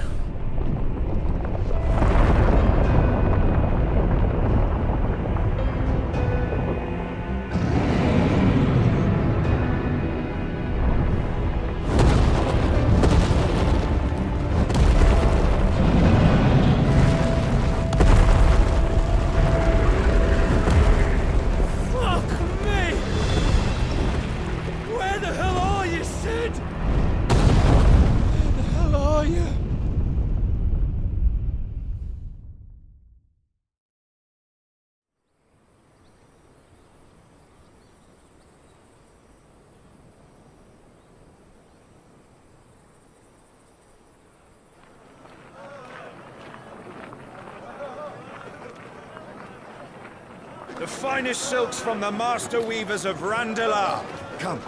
Speaker 10: The finest silks from the master weavers of Randalar. Come,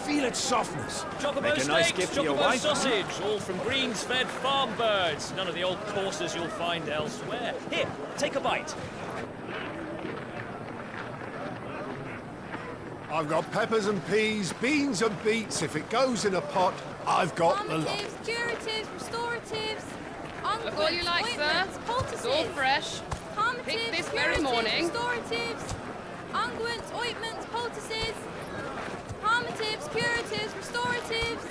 Speaker 10: feel its softness.
Speaker 19: Chocobo
Speaker 10: Make a nice
Speaker 19: steaks,
Speaker 10: gift for your
Speaker 19: chocobo
Speaker 10: wife.
Speaker 19: sausage, all from greens-fed farm birds. None of the old courses you'll find elsewhere. Here, take a bite.
Speaker 14: I've got peppers and peas, beans and beets. If it goes in a pot, I've got the lot.
Speaker 23: Curatives, restoratives,
Speaker 24: Look all you like, sir. It's all fresh. Pick this very morning.
Speaker 23: Restoratives, unguents, ointments, poultices, harmatives, curatives, restoratives,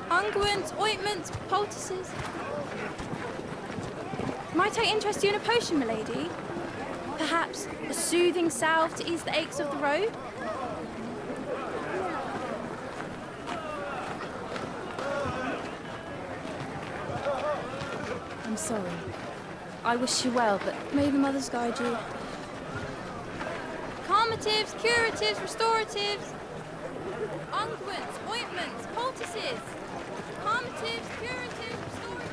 Speaker 23: unguents, ointments, poultices. Might I interest you in a potion, milady? Perhaps a soothing salve to ease the aches of the road? I'm sorry. I wish you well, but may the mothers guide you. Calmatives, curatives, restoratives, unguents, ointments, poultices. Calmatives, curatives, restoratives.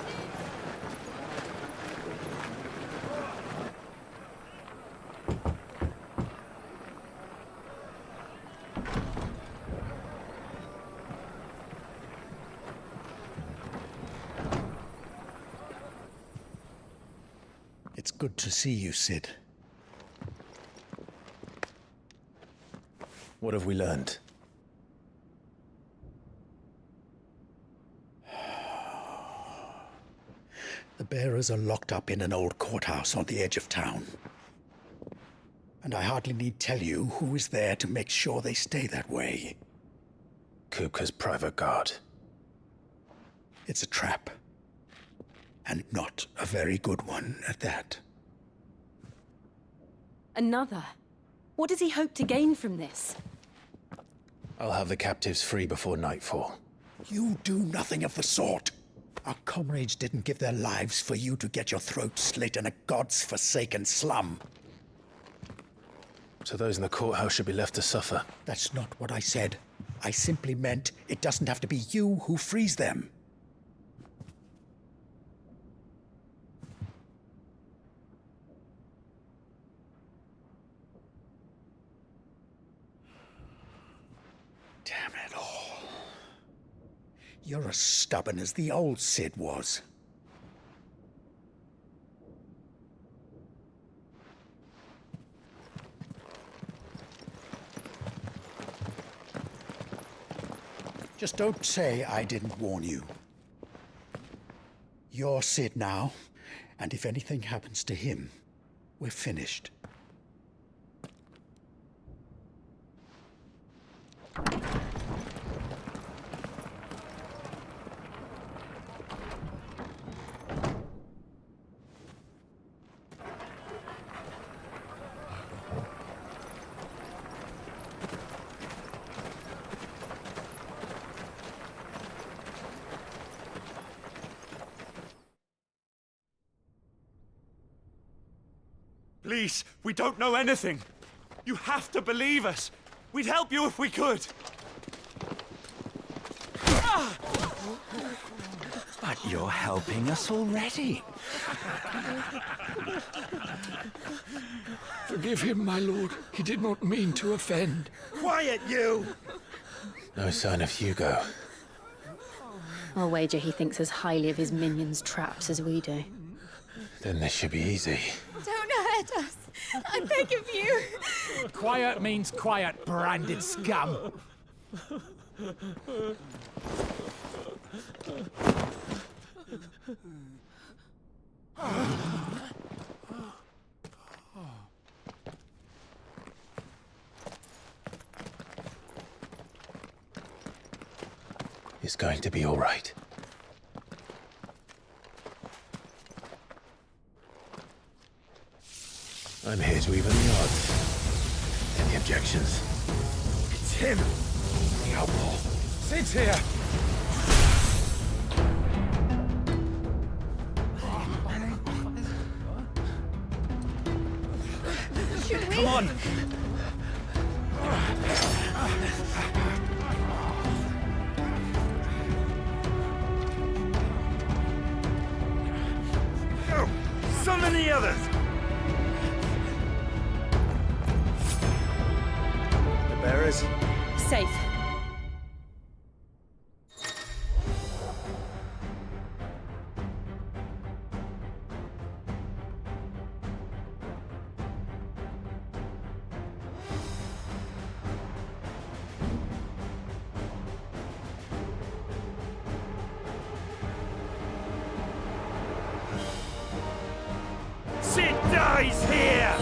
Speaker 12: It's good to see you, Sid.
Speaker 2: What have we learned?
Speaker 12: The bearers are locked up in an old courthouse on the edge of town. And I hardly need tell you who is there to make sure they stay that way.
Speaker 2: Kupka's private guard.
Speaker 12: It's a trap. And not a very good one at that.
Speaker 3: Another? What does he hope to gain from this?
Speaker 2: I'll have the captives free before nightfall.
Speaker 12: You do nothing of the sort. Our comrades didn't give their lives for you to get your throat slit in a god's-forsaken slum.
Speaker 2: So those in the courthouse should be left to suffer.
Speaker 12: That's not what I said. I simply meant it doesn't have to be you who frees them. Damn it all. You're as stubborn as the old Sid was. Just don't say I didn't warn you. You're Sid now, and if anything happens to him, we're finished.
Speaker 10: Please, we don't know anything. You have to believe us. We'd help you if we could.
Speaker 1: But you're helping us already.
Speaker 13: Forgive him, my lord. He did not mean to offend.
Speaker 10: Quiet, you!
Speaker 2: No sign of Hugo.
Speaker 23: I'll wager he thinks as highly of his minions' traps as we do.
Speaker 2: Then this should be easy.
Speaker 23: Don't hurt us! I beg of you!
Speaker 13: Quiet means quiet, branded scum.
Speaker 2: It's going to be all right. I'm here to even the odds. Any objections?
Speaker 10: It's him! The outlaw. Sid's here! Come on! Go! Summon the others! The bearers?
Speaker 22: Safe.
Speaker 10: Sid dies here!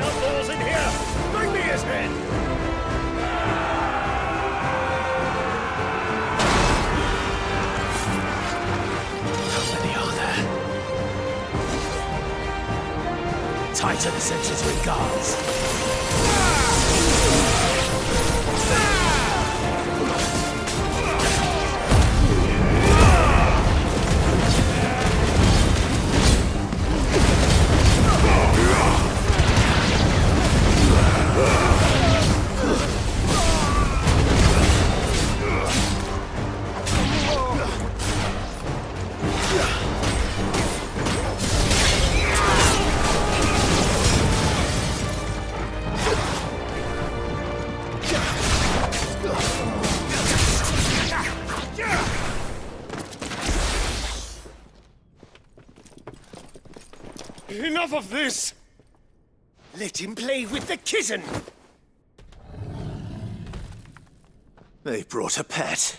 Speaker 10: Outlaws in here! Bring me his head!
Speaker 2: How many are there? Tighten the sentries with guards.
Speaker 10: Enough of this! Let him play with the kitten!
Speaker 2: They brought a pet.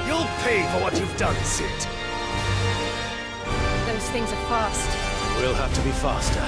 Speaker 10: You'll pay for what you've done, Sid.
Speaker 22: Those things are fast.
Speaker 2: We'll have to be faster.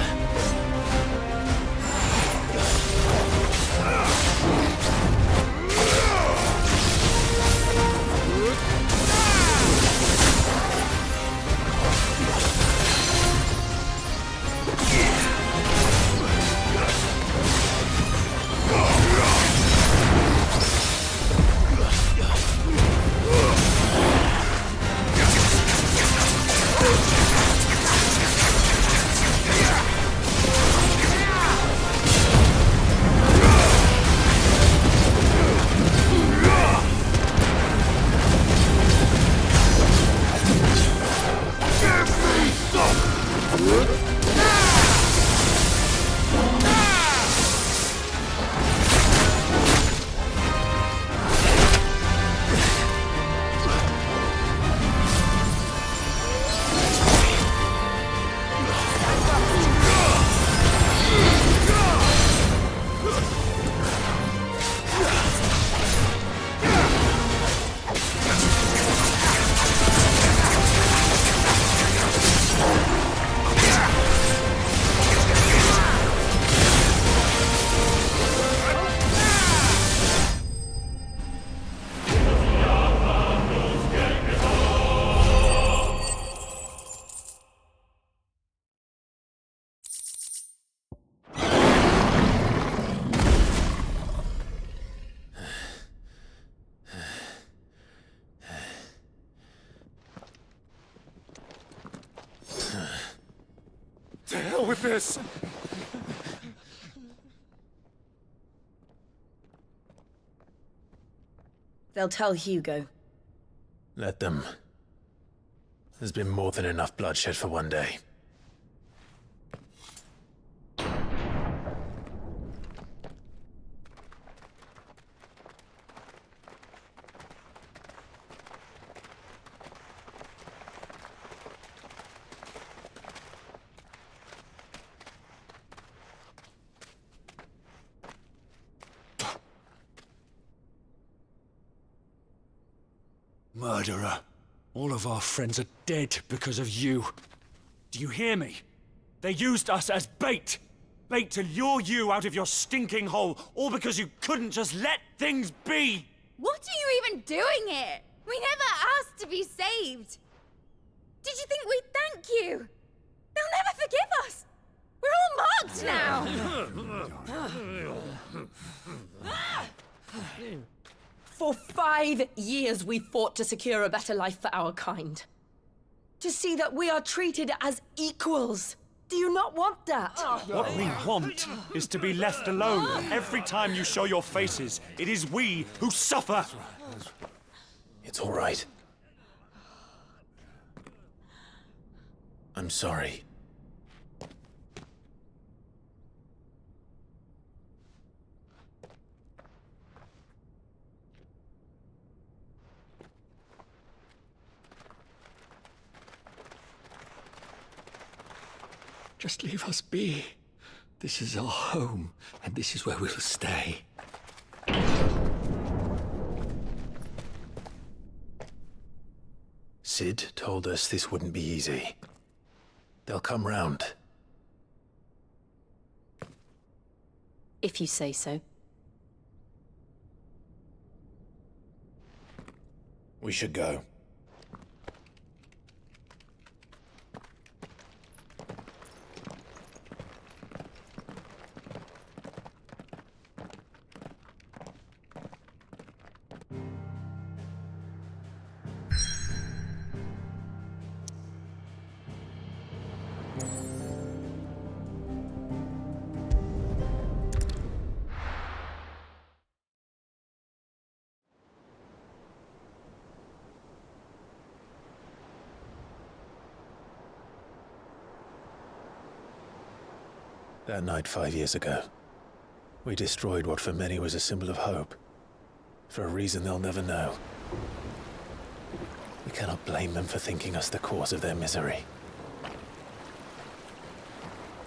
Speaker 13: To hell with this!
Speaker 22: They'll tell Hugo.
Speaker 2: Let them. There's been more than enough bloodshed for one day.
Speaker 13: Murderer. All of our friends are dead because of you. Do you hear me? They used us as bait. Bait to lure you out of your stinking hole, all because you couldn't just let things be.
Speaker 23: What are you even doing here? We never asked to be saved. Did you think we'd thank you? They'll never forgive us. We're all marked now.
Speaker 22: For 5 years we fought to secure a better life for our kind. To see that we are treated as equals. Do you not want that?
Speaker 10: What we want is to be left alone. Every time you show your faces, it is we who suffer.
Speaker 2: It's all right. I'm sorry.
Speaker 13: Just leave us be. This is our home, and this is where we'll stay.
Speaker 2: Sid told us this wouldn't be easy. They'll come round.
Speaker 22: If you say so.
Speaker 2: We should go. That night 5 years ago, we destroyed what for many was a symbol of hope. For a reason they'll never know. We cannot blame them for thinking us the cause of their misery.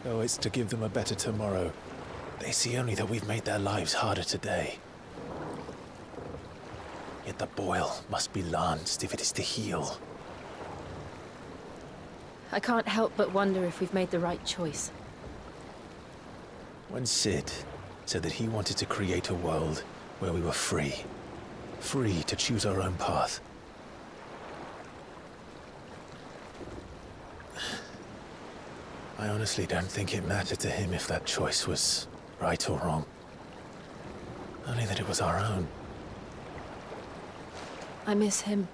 Speaker 2: Though it's to give them a better tomorrow, they see only that we've made their lives harder today. Yet the boil must be lanced if it is to heal.
Speaker 22: I can't help but wonder if we've made the right choice.
Speaker 2: When Sid said that he wanted to create a world where we were free. Free to choose our own path. I honestly don't think it mattered to him if that choice was right or wrong. Only that it was our own.
Speaker 22: I miss him.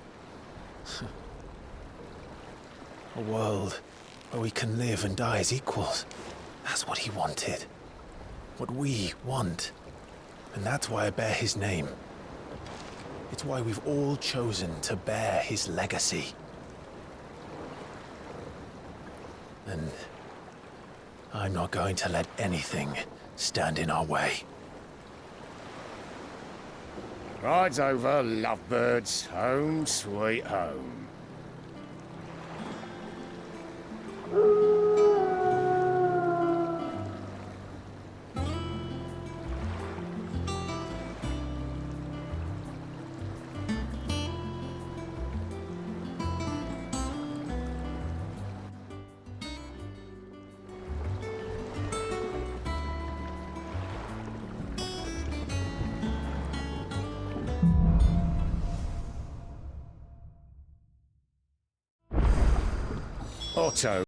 Speaker 2: A world where we can live and die as equals. That's what he wanted. What we want. And that's why I bear his name. It's why we've all chosen to bear his legacy. And I'm not going to let anything stand in our way.
Speaker 9: Ride's over, lovebirds. Home sweet home. Otto.